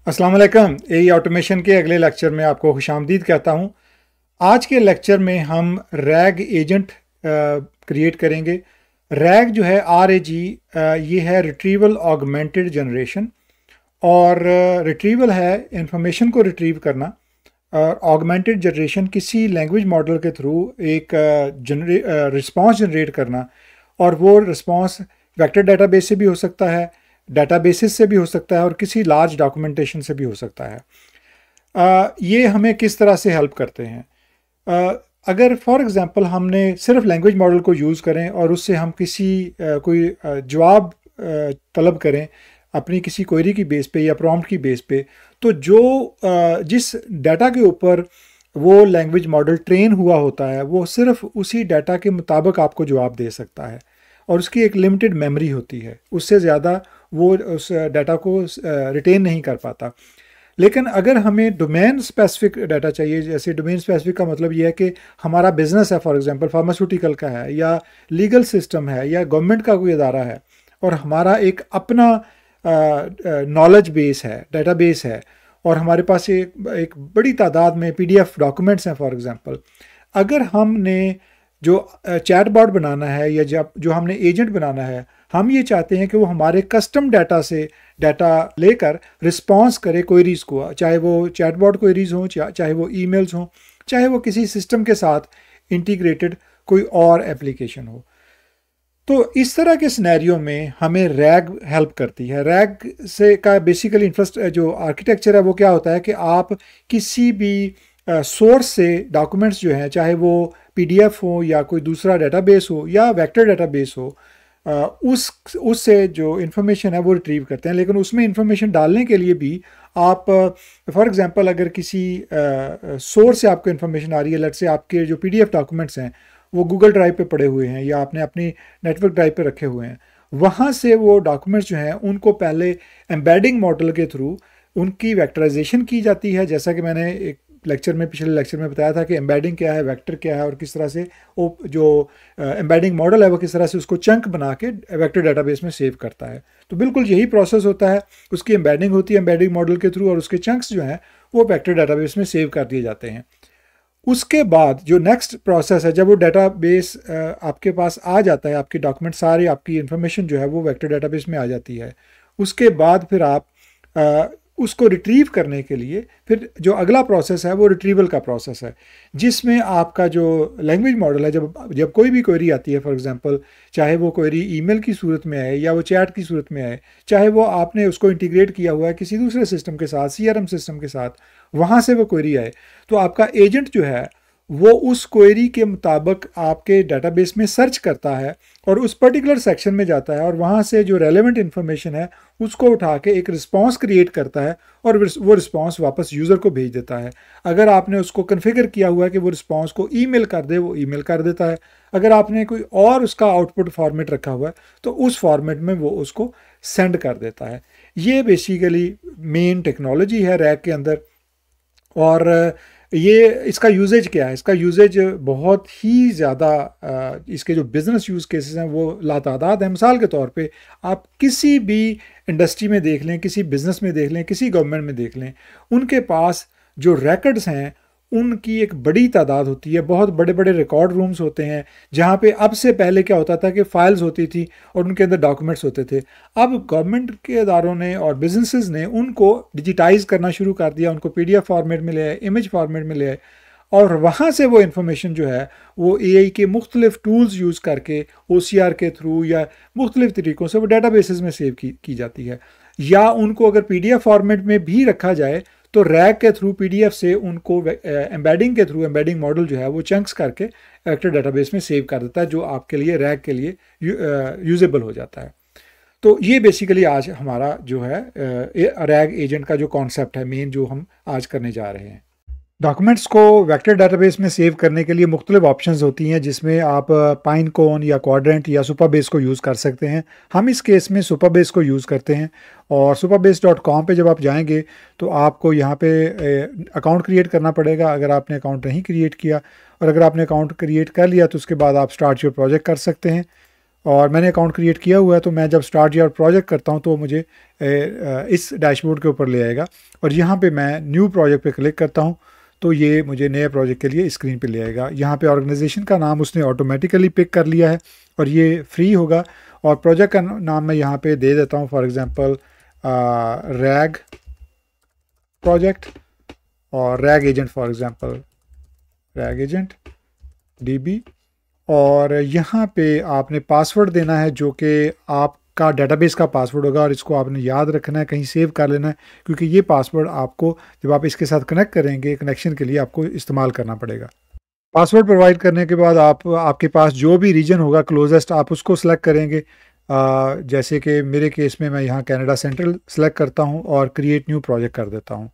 अस्सलाम वालेकुम। एई ऑटोमेशन के अगले लेक्चर में आपको खुशामदीद कहता हूँ। आज के लेक्चर में हम रैग एजेंट क्रिएट करेंगे। रैग जो है RAG, ये है रिट्रीवल ऑगमेंटेड जनरेशन, और रिट्रीवल है इंफॉर्मेशन को रिट्रीव करना, और ऑगमेंटेड जनरेशन किसी लैंग्वेज मॉडल के थ्रू एक रिस्पॉन्स जनरेट करना, और वो रिस्पॉन्स वेक्टर डेटाबेस से भी हो सकता है, डेटाबेसेस से भी हो सकता है, और किसी लार्ज डॉक्यूमेंटेशन से भी हो सकता है। ये हमें किस तरह से हेल्प करते हैं। अगर फॉर एग्ज़ाम्पल हमने सिर्फ लैंग्वेज मॉडल को यूज़ करें और उससे हम किसी कोई जवाब तलब करें अपनी किसी क्वेरी की बेस पे या प्रॉम्प्ट की बेस पे, तो जिस डाटा के ऊपर वो लैंग्वेज मॉडल ट्रेन हुआ होता है वो सिर्फ उसी डाटा के मुताबिक आपको जवाब दे सकता है, और उसकी एक लिमिटेड मेमोरी होती है, उससे ज़्यादा वो उस डाटा को रिटेन नहीं कर पाता। लेकिन अगर हमें डोमेन स्पेसिफिक डाटा चाहिए, जैसे डोमेन स्पेसिफिक का मतलब ये है कि हमारा बिजनेस है, फॉर एग्जांपल फार्मास्यूटिकल का है, या लीगल सिस्टम है, या गवर्नमेंट का कोई अदारा है, और हमारा एक अपना नॉलेज बेस है, डाटा बेस है, और हमारे पास एक बड़ी तादाद में PDF डॉक्यूमेंट्स हैं फॉर एग्जांपल। अगर हमने जो चैटबॉट बनाना है या जो हमने एजेंट बनाना है, हम ये चाहते हैं कि वो हमारे कस्टम डाटा से डाटा लेकर रिस्पॉन्स करे क्वेरीज को, चाहे वो चैटबॉट क्वेरीज हों, चाहे वो ईमेल्स हों, चाहे वो किसी सिस्टम के साथ इंटीग्रेटेड कोई और एप्लीकेशन हो। तो इस तरह के सिनेरियो में हमें रैग हेल्प करती है। रैग से का बेसिकली जो आर्किटेक्चर है वो क्या होता है कि आप किसी भी सोर्स से डॉक्यूमेंट्स जो हैं, चाहे वो PDF हो या कोई दूसरा डेटाबेस हो या वेक्टर डेटाबेस हो, उससे जो इन्फॉर्मेशन है वो रिट्रीव करते हैं। लेकिन उसमें इन्फॉर्मेशन डालने के लिए भी आप फॉर एग्जांपल अगर किसी सोर्स से आपको इन्फॉर्मेशन आ रही है, लेट्स से आपके जो PDF डॉक्यूमेंट्स हैं वो गूगल ड्राइव पे पड़े हुए हैं या आपने अपनी नेटवर्क ड्राइव पे रखे हुए हैं, वहाँ से वो डॉक्यूमेंट्स जो हैं उनको पहले एम्बेडिंग मॉडल के थ्रू उनकी वेक्टराइजेशन की जाती है। जैसा कि मैंने एक पिछले लेक्चर में बताया था कि एम्बेडिंग क्या है, वेक्टर क्या है, और किस तरह से वो जो एम्बेडिंग मॉडल है वो किस तरह से उसको चंक बना के वेक्टर डेटाबेस में सेव करता है। तो बिल्कुल यही प्रोसेस होता है, उसकी एम्बेडिंग होती है एम्बेडिंग मॉडल के थ्रू, और उसके चंक्स जो हैं वो वेक्टर डेटाबेस में सेव कर दिए जाते हैं। उसके बाद जो नेक्स्ट प्रोसेस है, जब वो डेटाबेस आपके पास आ जाता है, आपके डॉक्यूमेंट सारे, आपकी इन्फॉर्मेशन जो है वो वेक्टर डेटाबेस में आ जाती है, उसके बाद फिर आप उसको रिट्रीव करने के लिए फिर जो अगला प्रोसेस है वो रिट्रीवल का प्रोसेस है, जिसमें आपका जो लैंग्वेज मॉडल है, जब कोई भी क्वेरी आती है, फॉर एग्जांपल चाहे वो क्वेरी ईमेल की सूरत में आए या वो चैट की सूरत में आए, चाहे वो आपने उसको इंटीग्रेट किया हुआ है किसी दूसरे सिस्टम के साथ, CRM सिस्टम के साथ, वहाँ से वो क्वेरी आए, तो आपका एजेंट जो है वो उस क्वेरी के मुताबिक आपके डेटाबेस में सर्च करता है और उस पर्टिकुलर सेक्शन में जाता है, और वहाँ से जो रेलेवेंट इन्फॉर्मेशन है उसको उठा के एक रिस्पॉन्स क्रिएट करता है, और वो रिस्पॉन्स वापस यूज़र को भेज देता है। अगर आपने उसको कन्फिगर किया हुआ है कि वो रिस्पॉन्स को ईमेल कर दे, वो ईमेल कर देता है। अगर आपने कोई और उसका आउटपुट फॉर्मेट रखा हुआ है तो उस फॉर्मेट में वो उसको सेंड कर देता है। ये बेसिकली मेन टेक्नोलॉजी है रैग के अंदर। और ये इसका यूजेज क्या है? इसका यूजेज बहुत ही ज़्यादा, इसके जो बिज़नेस यूज़ केसेस हैं वो लातादाद हैं। मिसाल के तौर पे आप किसी भी इंडस्ट्री में देख लें, किसी बिज़नेस में देख लें, किसी गवर्नमेंट में देख लें, उनके पास जो रिकॉर्ड्स हैं उनकी एक बड़ी तादाद होती है। बहुत बड़े बड़े रिकॉर्ड रूम्स होते हैं जहाँ पे अब से पहले क्या होता था कि फ़ाइल्स होती थी और उनके अंदर डॉक्यूमेंट्स होते थे। अब गवर्नमेंट के इदारों ने और बिजनेसेस ने उनको डिजिटाइज़ करना शुरू कर दिया, उनको PDF फॉर्मेट में ले आए, इमेज फॉर्मेट में ले आए, और वहाँ से वो इन्फॉर्मेशन जो है वो AI के मुख्तलिफ टूल्स यूज़ करके OCR के थ्रू या मुख्तलिफ तरीक़ों से वो डेटाबेसेस में सेव की जाती है। या उनको अगर PDF फॉर्मेट में भी रखा जाए तो रैग के थ्रू PDF से उनको एम्बेडिंग के थ्रू एम्बेडिंग मॉडल जो है वो चंक्स करके वेक्टर डेटाबेस में सेव कर देता है, जो आपके लिए रैग के लिए यूजेबल हो जाता है। तो ये बेसिकली आज हमारा जो है रैग एजेंट का जो कॉन्सेप्ट है मेन, जो हम आज करने जा रहे हैं। डॉक्यूमेंट्स को वेक्टर डेटाबेस में सेव करने के लिए मुख्तलिफ ऑप्शंस होती हैं, जिसमें आप पाइनकोन या क्वाड्रेंट या सुपरबेस को यूज़ कर सकते हैं। हम इस केस में सुपरबेस को यूज़ करते हैं, और superbase.com पे जब आप जाएंगे तो आपको यहाँ पे अकाउंट क्रिएट करना पड़ेगा अगर आपने अकाउंट नहीं क्रिएट किया, और अगर आपने अकाउंट क्रिएट कर लिया तो उसके बाद आप स्टार्ट योर प्रोजेक्ट कर सकते हैं। और मैंने अकाउंट क्रिएट किया हुआ है, तो मैं जब स्टार्ट योर प्रोजेक्ट करता हूँ तो मुझे इस डैशबोर्ड के ऊपर ले आएगा और यहाँ पे मैं न्यू प्रोजेक्ट पे क्लिक करता हूँ तो ये मुझे नए प्रोजेक्ट के लिए स्क्रीन पे ले आएगा। यहाँ पे ऑर्गेनाइजेशन का नाम उसने ऑटोमेटिकली पिक कर लिया है और ये फ्री होगा। और प्रोजेक्ट का नाम मैं यहाँ पे दे देता हूँ, फॉर एग्जांपल रैग प्रोजेक्ट और rag agent, for example rag agent DB। और यहाँ पे आपने पासवर्ड देना है जो कि आपका डेटाबेस का पासवर्ड होगा और इसको आपने याद रखना है, कहीं सेव कर लेना है, क्योंकि ये पासवर्ड आपको जब आप इसके साथ कनेक्ट करेंगे कनेक्शन के लिए आपको इस्तेमाल करना पड़ेगा। पासवर्ड प्रोवाइड करने के बाद आपके पास जो भी रीजन होगा क्लोजेस्ट आप उसको सिलेक्ट करेंगे। जैसे कि मेरे केस में मैं यहाँ कनाडा सेंट्रल सेलेक्ट करता हूँ और क्रिएट न्यू प्रोजेक्ट कर देता हूँ।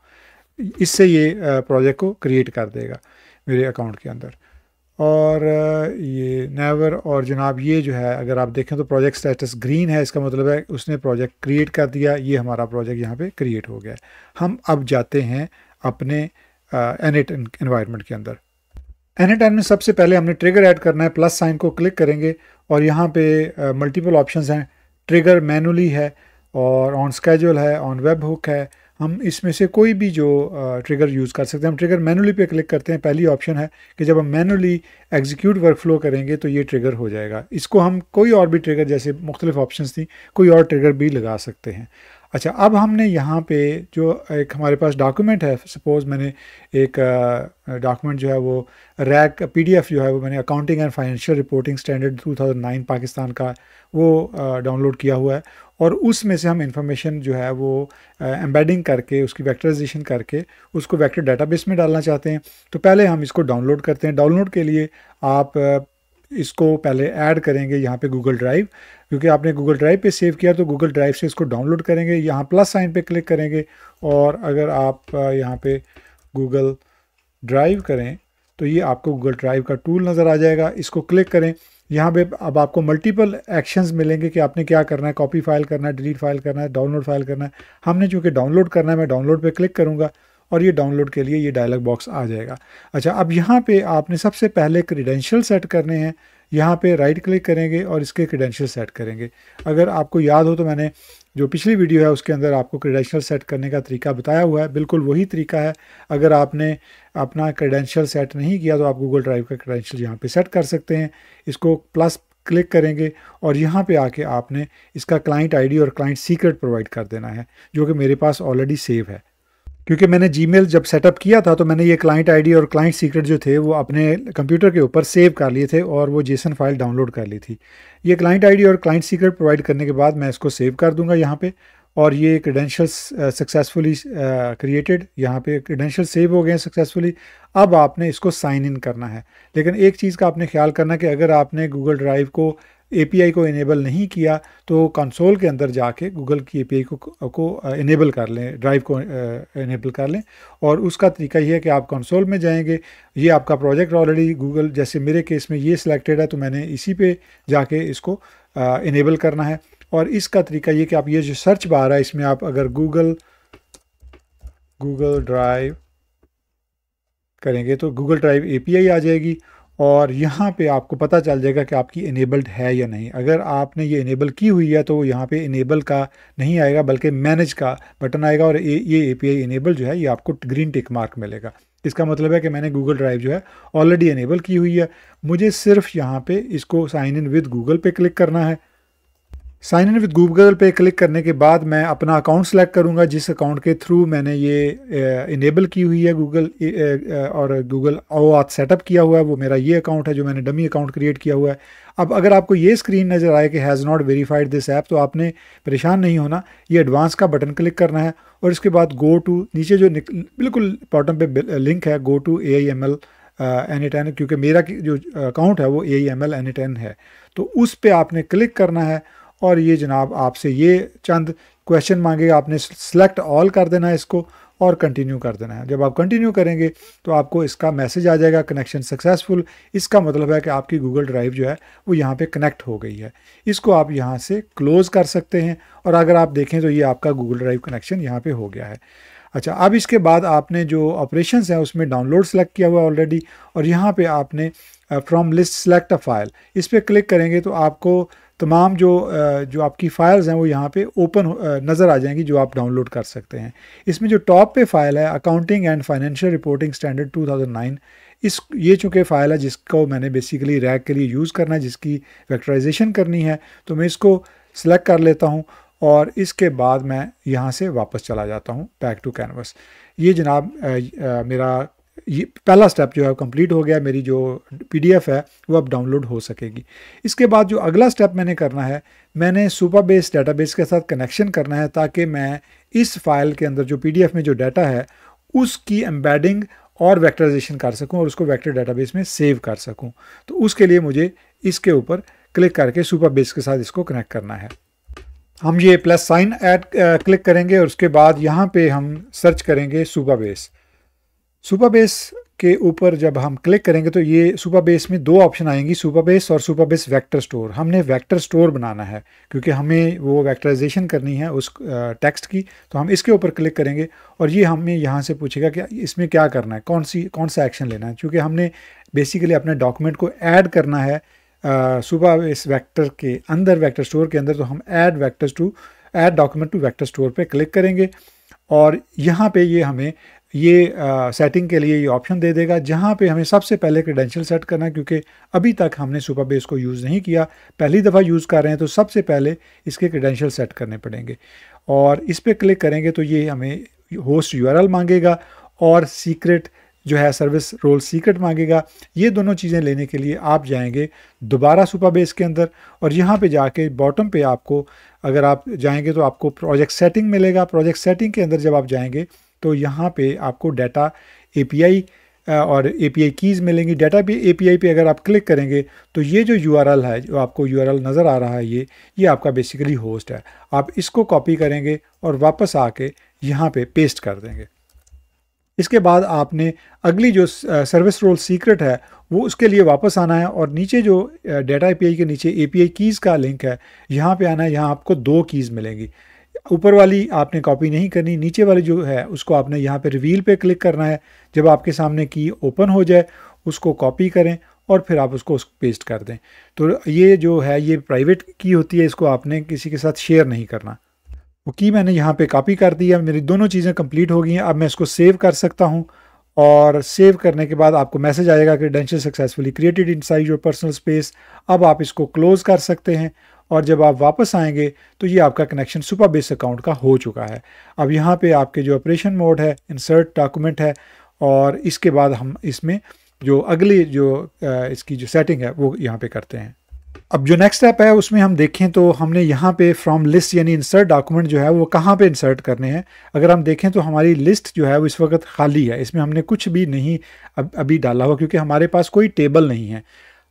इससे ये प्रोजेक्ट को क्रिएट कर देगा मेरे अकाउंट के अंदर। और ये नेवर और जनाब ये जो है अगर आप देखें तो प्रोजेक्ट स्टेटस ग्रीन है, इसका मतलब है उसने प्रोजेक्ट क्रिएट कर दिया। ये हमारा प्रोजेक्ट यहाँ पे क्रिएट हो गया है। हम अब जाते हैं अपने एनिट एनवायरनमेंट के अंदर। एनिट में सबसे पहले हमने ट्रिगर ऐड करना है, प्लस साइन को क्लिक करेंगे और यहाँ पे मल्टीपल ऑप्शंस हैं। ट्रिगर मैनुअली है और ऑन स्केड्यूल है, ऑन वेब हुक है। हम इसमें से कोई भी जो ट्रिगर यूज़ कर सकते हैं। हम ट्रिगर मैनुअली पे क्लिक करते हैं। पहली ऑप्शन है कि जब हम मैनुअली एग्जीक्यूट वर्कफ्लो करेंगे तो ये ट्रिगर हो जाएगा। इसको हम कोई और भी ट्रिगर, जैसे मुख्तलिफ ऑप्शंस थी, कोई और ट्रिगर भी लगा सकते हैं। अच्छा, अब हमने यहाँ पे जो एक हमारे पास डॉक्यूमेंट है, सपोज़ मैंने एक डॉक्यूमेंट जो है वो रैग PDF जो है वो मैंने accounting and financial reporting standard 2009 Pakistan का वो डाउनलोड किया हुआ है और उसमें से हम इंफॉर्मेशन जो है वो एम्बेडिंग करके उसकी वेक्टराइजेशन करके उसको वेक्टर डेटाबेस में डालना चाहते हैं। तो पहले हम इसको डाउनलोड करते हैं। डाउनलोड के लिए आप इसको पहले ऐड करेंगे यहाँ पे गूगल ड्राइव, क्योंकि आपने गूगल ड्राइव पे सेव किया तो गूगल ड्राइव से इसको डाउनलोड करेंगे। यहाँ प्लस साइन पे क्लिक करेंगे और अगर आप यहाँ पे गूगल ड्राइव करें तो ये आपको गूगल ड्राइव का टूल नज़र आ जाएगा। इसको क्लिक करें। यहाँ पे अब आपको मल्टीपल एक्शंस मिलेंगे कि आपने क्या करना है, कॉपी फाइल करना है, डिलीट फाइल करना है, डाउनलोड फाइल करना है। हमने चूँकि डाउनलोड करना है, मैं डाउनलोड पे क्लिक करूँगा और ये डाउनलोड के लिए ये डायलॉग बॉक्स आ जाएगा। अच्छा, अब यहाँ पे आपने सबसे पहले क्रीडेंशियल सेट करने हैं। यहाँ पे राइट क्लिक करेंगे और इसके क्रीडेंशियल सेट करेंगे। अगर आपको याद हो तो मैंने जो पिछली वीडियो है उसके अंदर आपको क्रीडेंशियल सेट करने का तरीका बताया हुआ है, बिल्कुल वही तरीका है। अगर आपने अपना क्रीडेंशियल सेट नहीं किया तो आप गूगल ड्राइव का क्रीडेंशियल यहाँ पे सेट कर सकते हैं। इसको प्लस क्लिक करेंगे और यहाँ पे आके आपने इसका क्लाइंट ID और क्लाइंट सीक्रेट प्रोवाइड कर देना है, जो कि मेरे पास ऑलरेडी सेव है। क्योंकि मैंने जीमेल जब सेटअप किया था तो मैंने ये क्लाइंट ID और क्लाइंट सीक्रेट जो थे वो अपने कंप्यूटर के ऊपर सेव कर लिए थे और वो जेसन फाइल डाउनलोड कर ली थी। ये क्लाइंट ID और क्लाइंट सीक्रेट प्रोवाइड करने के बाद मैं इसको सेव कर दूंगा यहाँ पे और ये क्रेडेंशियल्स सक्सेसफुली क्रिएटेड, यहाँ पे क्रेडेंशियल सेव हो गए हैं सक्सेसफुली। अब आपने इसको साइन इन करना है। लेकिन एक चीज़ का आपने ख्याल करना कि अगर आपने गूगल ड्राइव को API को इनेबल नहीं किया तो कंसोल के अंदर जाके गूगल की API को इनेबल कर लें, ड्राइव को इनेबल कर लें। और उसका तरीका ये है कि आप कंसोल में जाएंगे। ये आपका प्रोजेक्ट ऑलरेडी गूगल, जैसे मेरे केस में ये सिलेक्टेड है तो मैंने इसी पे जाके इसको इनेबल करना है। और इसका तरीका ये कि आप ये जो सर्च बार है इसमें आप अगर गूगल ड्राइव करेंगे तो गूगल ड्राइव API आ जाएगी और यहाँ पे आपको पता चल जाएगा कि आपकी इनेबल्ड है या नहीं। अगर आपने ये इनेबल की हुई है तो यहाँ पे इनेबल का नहीं आएगा बल्कि मैनेज का बटन आएगा और ये API इनेबल जो है ये आपको ग्रीन टिक मार्क मिलेगा। इसका मतलब है कि मैंने गूगल ड्राइव जो है ऑलरेडी इनेबल की हुई है। मुझे सिर्फ यहाँ पे इसको साइन इन विद गूगल पे क्लिक करना है। साइन इन विद गूगल पे क्लिक करने के बाद मैं अपना अकाउंट सेलेक्ट करूंगा जिस अकाउंट के थ्रू मैंने ये इनेबल की हुई है गूगल और गूगल OAuth सेटअप किया हुआ है। वो मेरा ये अकाउंट है जो मैंने डमी अकाउंट क्रिएट किया हुआ है। अब अगर आपको ये स्क्रीन नज़र आए कि has not verified this app तो आपने परेशान नहीं होना। ये एडवांस का बटन क्लिक करना है और इसके बाद गो टू, नीचे जो बिल्कुल बॉटम पे लिंक है गो टू AIML N10, क्योंकि मेरा जो अकाउंट है वो AIML N10 है तो उस पर आपने क्लिक करना है और ये जनाब आपसे ये चंद क्वेश्चन मांगेगा। आपने सेलेक्ट ऑल कर देना है इसको और कंटिन्यू कर देना है। जब आप कंटिन्यू करेंगे तो आपको इसका मैसेज आ जाएगा कनेक्शन सक्सेसफुल। इसका मतलब है कि आपकी गूगल ड्राइव जो है वो यहाँ पे कनेक्ट हो गई है। इसको आप यहाँ से क्लोज़ कर सकते हैं और अगर आप देखें तो ये आपका गूगल ड्राइव कनेक्शन यहाँ पे हो गया है। अच्छा, अब इसके बाद आपने जो ऑपरेशंस हैं उसमें डाउनलोड सेलेक्ट किया हुआ ऑलरेडी और यहाँ पे आपने from list select a file, इस पर क्लिक करेंगे तो आपको तमाम जो आपकी फ़ाइल्स हैं वो यहाँ पे ओपन नज़र आ जाएंगी, जो आप डाउनलोड कर सकते हैं। इसमें जो टॉप पे फ़ाइल है accounting and financial reporting standard 2009, ये चूँकि फ़ाइल है जिसको मैंने बेसिकली रैग के लिए यूज़ करना है, जिसकी वेक्टराइजेशन करनी है, तो मैं इसको सिलेक्ट कर लेता हूँ और इसके बाद मैं यहाँ से वापस चला जाता हूँ बैक टू कैनवस। ये जनाब मेरा ये पहला स्टेप जो है कंप्लीट हो गया, मेरी जो PDF है वो अब डाउनलोड हो सकेगी। इसके बाद जो अगला स्टेप मैंने करना है, मैंने सुपरबेस डेटाबेस के साथ कनेक्शन करना है ताकि मैं इस फाइल के अंदर जो PDF में जो डाटा है उसकी एम्बेडिंग और वेक्टराइजेशन कर सकूं और उसको वेक्टर डेटाबेस में सेव कर सकूं। तो उसके लिए मुझे इसके ऊपर क्लिक करके सुपरबेस के साथ इसको कनेक्ट करना है। हम ये प्लस साइन ऐड क्लिक करेंगे और उसके बाद यहाँ पे हम सर्च करेंगे सुपरबेस। सुपरबेस के ऊपर जब हम क्लिक करेंगे तो ये सुपरबेस में दो ऑप्शन आएंगी, सुपरबेस और सुपरबेस वेक्टर स्टोर। हमने वेक्टर स्टोर बनाना है क्योंकि हमें वो वेक्टराइजेशन करनी है उस टेक्स्ट की, तो हम इसके ऊपर क्लिक करेंगे और ये हमें यहाँ से पूछेगा कि इसमें क्या करना है, कौन सा एक्शन लेना है। क्योंकि हमने बेसिकली अपने डॉक्यूमेंट को ऐड करना है सुपरबेस वेक्टर के अंदर, वेक्टर स्टोर के अंदर, तो हम add document to vector store पे क्लिक करेंगे और यहाँ पे ये हमें ये सेटिंग के लिए ये ऑप्शन दे देगा जहाँ पे हमें सबसे पहले क्रेडेंशियल सेट करना है। क्योंकि अभी तक हमने सुपरबेस को यूज़ नहीं किया, पहली दफ़ा यूज़ कर रहे हैं, तो सबसे पहले इसके क्रेडेंशियल सेट करने पड़ेंगे। और इस पर क्लिक करेंगे तो ये हमें होस्ट URL मांगेगा और सीक्रेट जो है सर्विस रोल सीक्रेट मांगेगा। ये दोनों चीज़ें लेने के लिए आप जाएंगे दोबारा सुपरबेस के अंदर और यहाँ पे जाके बॉटम पे आपको, अगर आप जाएंगे तो आपको प्रोजेक्ट सेटिंग मिलेगा। प्रोजेक्ट सेटिंग के अंदर जब आप जाएंगे तो यहाँ पे आपको डाटा API और API कीज़ मिलेंगी। डाटा API पे अगर आप क्लिक करेंगे तो ये जो URL है, जो आपको URL नज़र आ रहा है, ये आपका बेसिकली होस्ट है। आप इसको कॉपी करेंगे और वापस आके यहाँ पे पेस्ट कर देंगे। इसके बाद आपने अगली जो सर्विस रोल सीक्रेट है वो उसके लिए वापस आना है और नीचे जो डाटा API के नीचे API कीज़ का लिंक है, यहाँ पे आना है। यहाँ आपको 2 कीज़ मिलेंगी, ऊपर वाली आपने कॉपी नहीं करनी, नीचे वाली जो है उसको आपने यहाँ पे रिवील पे क्लिक करना है। जब आपके सामने की ओपन हो जाए उसको कॉपी करें और फिर आप उसको पेस्ट कर दें। तो ये जो है ये प्राइवेट की होती है, इसको आपने किसी के साथ शेयर नहीं करना। वो की मैंने यहाँ पे कॉपी कर दी है, मेरी दोनों चीज़ें कंप्लीट हो गई हैं। अब मैं इसको सेव कर सकता हूँ और सेव करने के बाद आपको मैसेज आएगा credential successfully created inside your personal space. अब आप इसको क्लोज़ कर सकते हैं और जब आप वापस आएंगे तो ये आपका कनेक्शन सुपरबेस अकाउंट का हो चुका है। अब यहाँ पे आपके जो ऑपरेशन मोड है इंसर्ट डॉक्यूमेंट है और इसके बाद हम इसमें जो अगली जो इसकी जो सेटिंग है वो यहाँ पे करते हैं। अब जो नेक्स्ट स्टेप है उसमें हम देखें तो हमने यहाँ पे फ्रॉम लिस्ट यानी इंसर्ट डॉक्यूमेंट जो है वो कहाँ पे इंसर्ट करने हैं। अगर हम देखें तो हमारी लिस्ट जो है वो इस वक्त खाली है, इसमें हमने कुछ भी नहीं अभी डाला हुआ क्योंकि हमारे पास कोई टेबल नहीं है।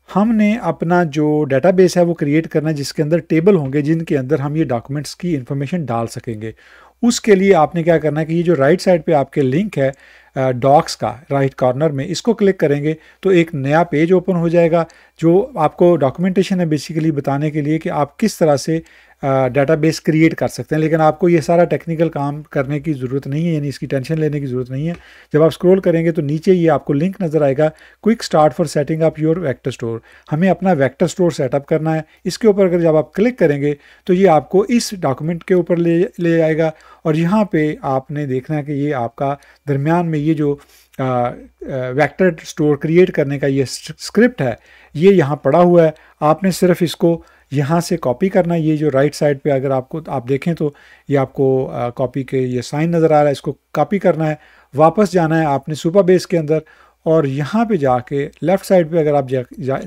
हमने अपना जो डेटाबेस है वो क्रिएट करना है जिसके अंदर टेबल होंगे जिनके अंदर हम ये डॉक्यूमेंट्स की इंफॉर्मेशन डाल सकेंगे। उसके लिए आपने क्या करना है कि ये जो राइट साइड पे आपके लिंक है डॉक्स का राइट कॉर्नर में, इसको क्लिक करेंगे तो एक नया पेज ओपन हो जाएगा जो आपको डॉक्यूमेंटेशन है बेसिकली बताने के लिए कि आप किस तरह से डेटाबेस क्रिएट कर सकते हैं। लेकिन आपको ये सारा टेक्निकल काम करने की ज़रूरत नहीं है, यानी इसकी टेंशन लेने की ज़रूरत नहीं है। जब आप स्क्रॉल करेंगे तो नीचे ये आपको लिंक नज़र आएगा quick start for setting up your vector store. हमें अपना वेक्टर स्टोर सेटअप करना है। इसके ऊपर अगर जब आप क्लिक करेंगे तो ये आपको इस डॉक्यूमेंट के ऊपर ले आएगा और यहाँ पे आपने देखना है कि ये आपका दरमियान में ये जो वेक्टर स्टोर क्रिएट करने का ये स्क्रिप्ट है ये यहाँ पड़ा हुआ है। आपने सिर्फ इसको यहाँ से कॉपी करना है। ये जो राइट साइड पे अगर आप देखें तो ये आपको कॉपी के ये साइन नज़र आ रहा है, इसको कॉपी करना है। वापस जाना है आपने सुपरबेस के अंदर और यहाँ पे जाके लेफ़्ट साइड पे अगर आप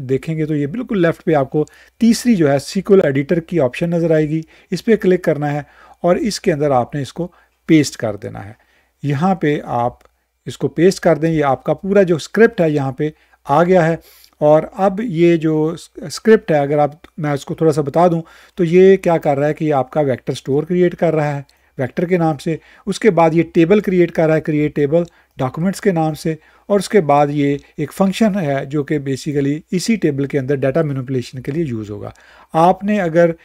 देखेंगे तो ये बिल्कुल लेफ़्ट पे आपको तीसरी जो है सीक्वल एडिटर की ऑप्शन नज़र आएगी। इस पर क्लिक करना है और इसके अंदर आपने इसको पेस्ट कर देना है। यहाँ पे आप इसको पेस्ट कर दें, ये आपका पूरा जो स्क्रिप्ट है यहाँ पे आ गया है। और अब ये जो स्क्रिप्ट है अगर मैं उसको थोड़ा सा बता दूं तो ये क्या कर रहा है कि ये आपका वेक्टर स्टोर क्रिएट कर रहा है वेक्टर के नाम से। उसके बाद ये टेबल क्रिएट कर रहा है क्रिएट टेबल डॉक्यूमेंट्स के नाम से। और उसके बाद ये एक फंक्शन है जो कि बेसिकली इसी टेबल के अंदर डाटा मैनिपुलेशन के लिए यूज़ होगा। आपने अगर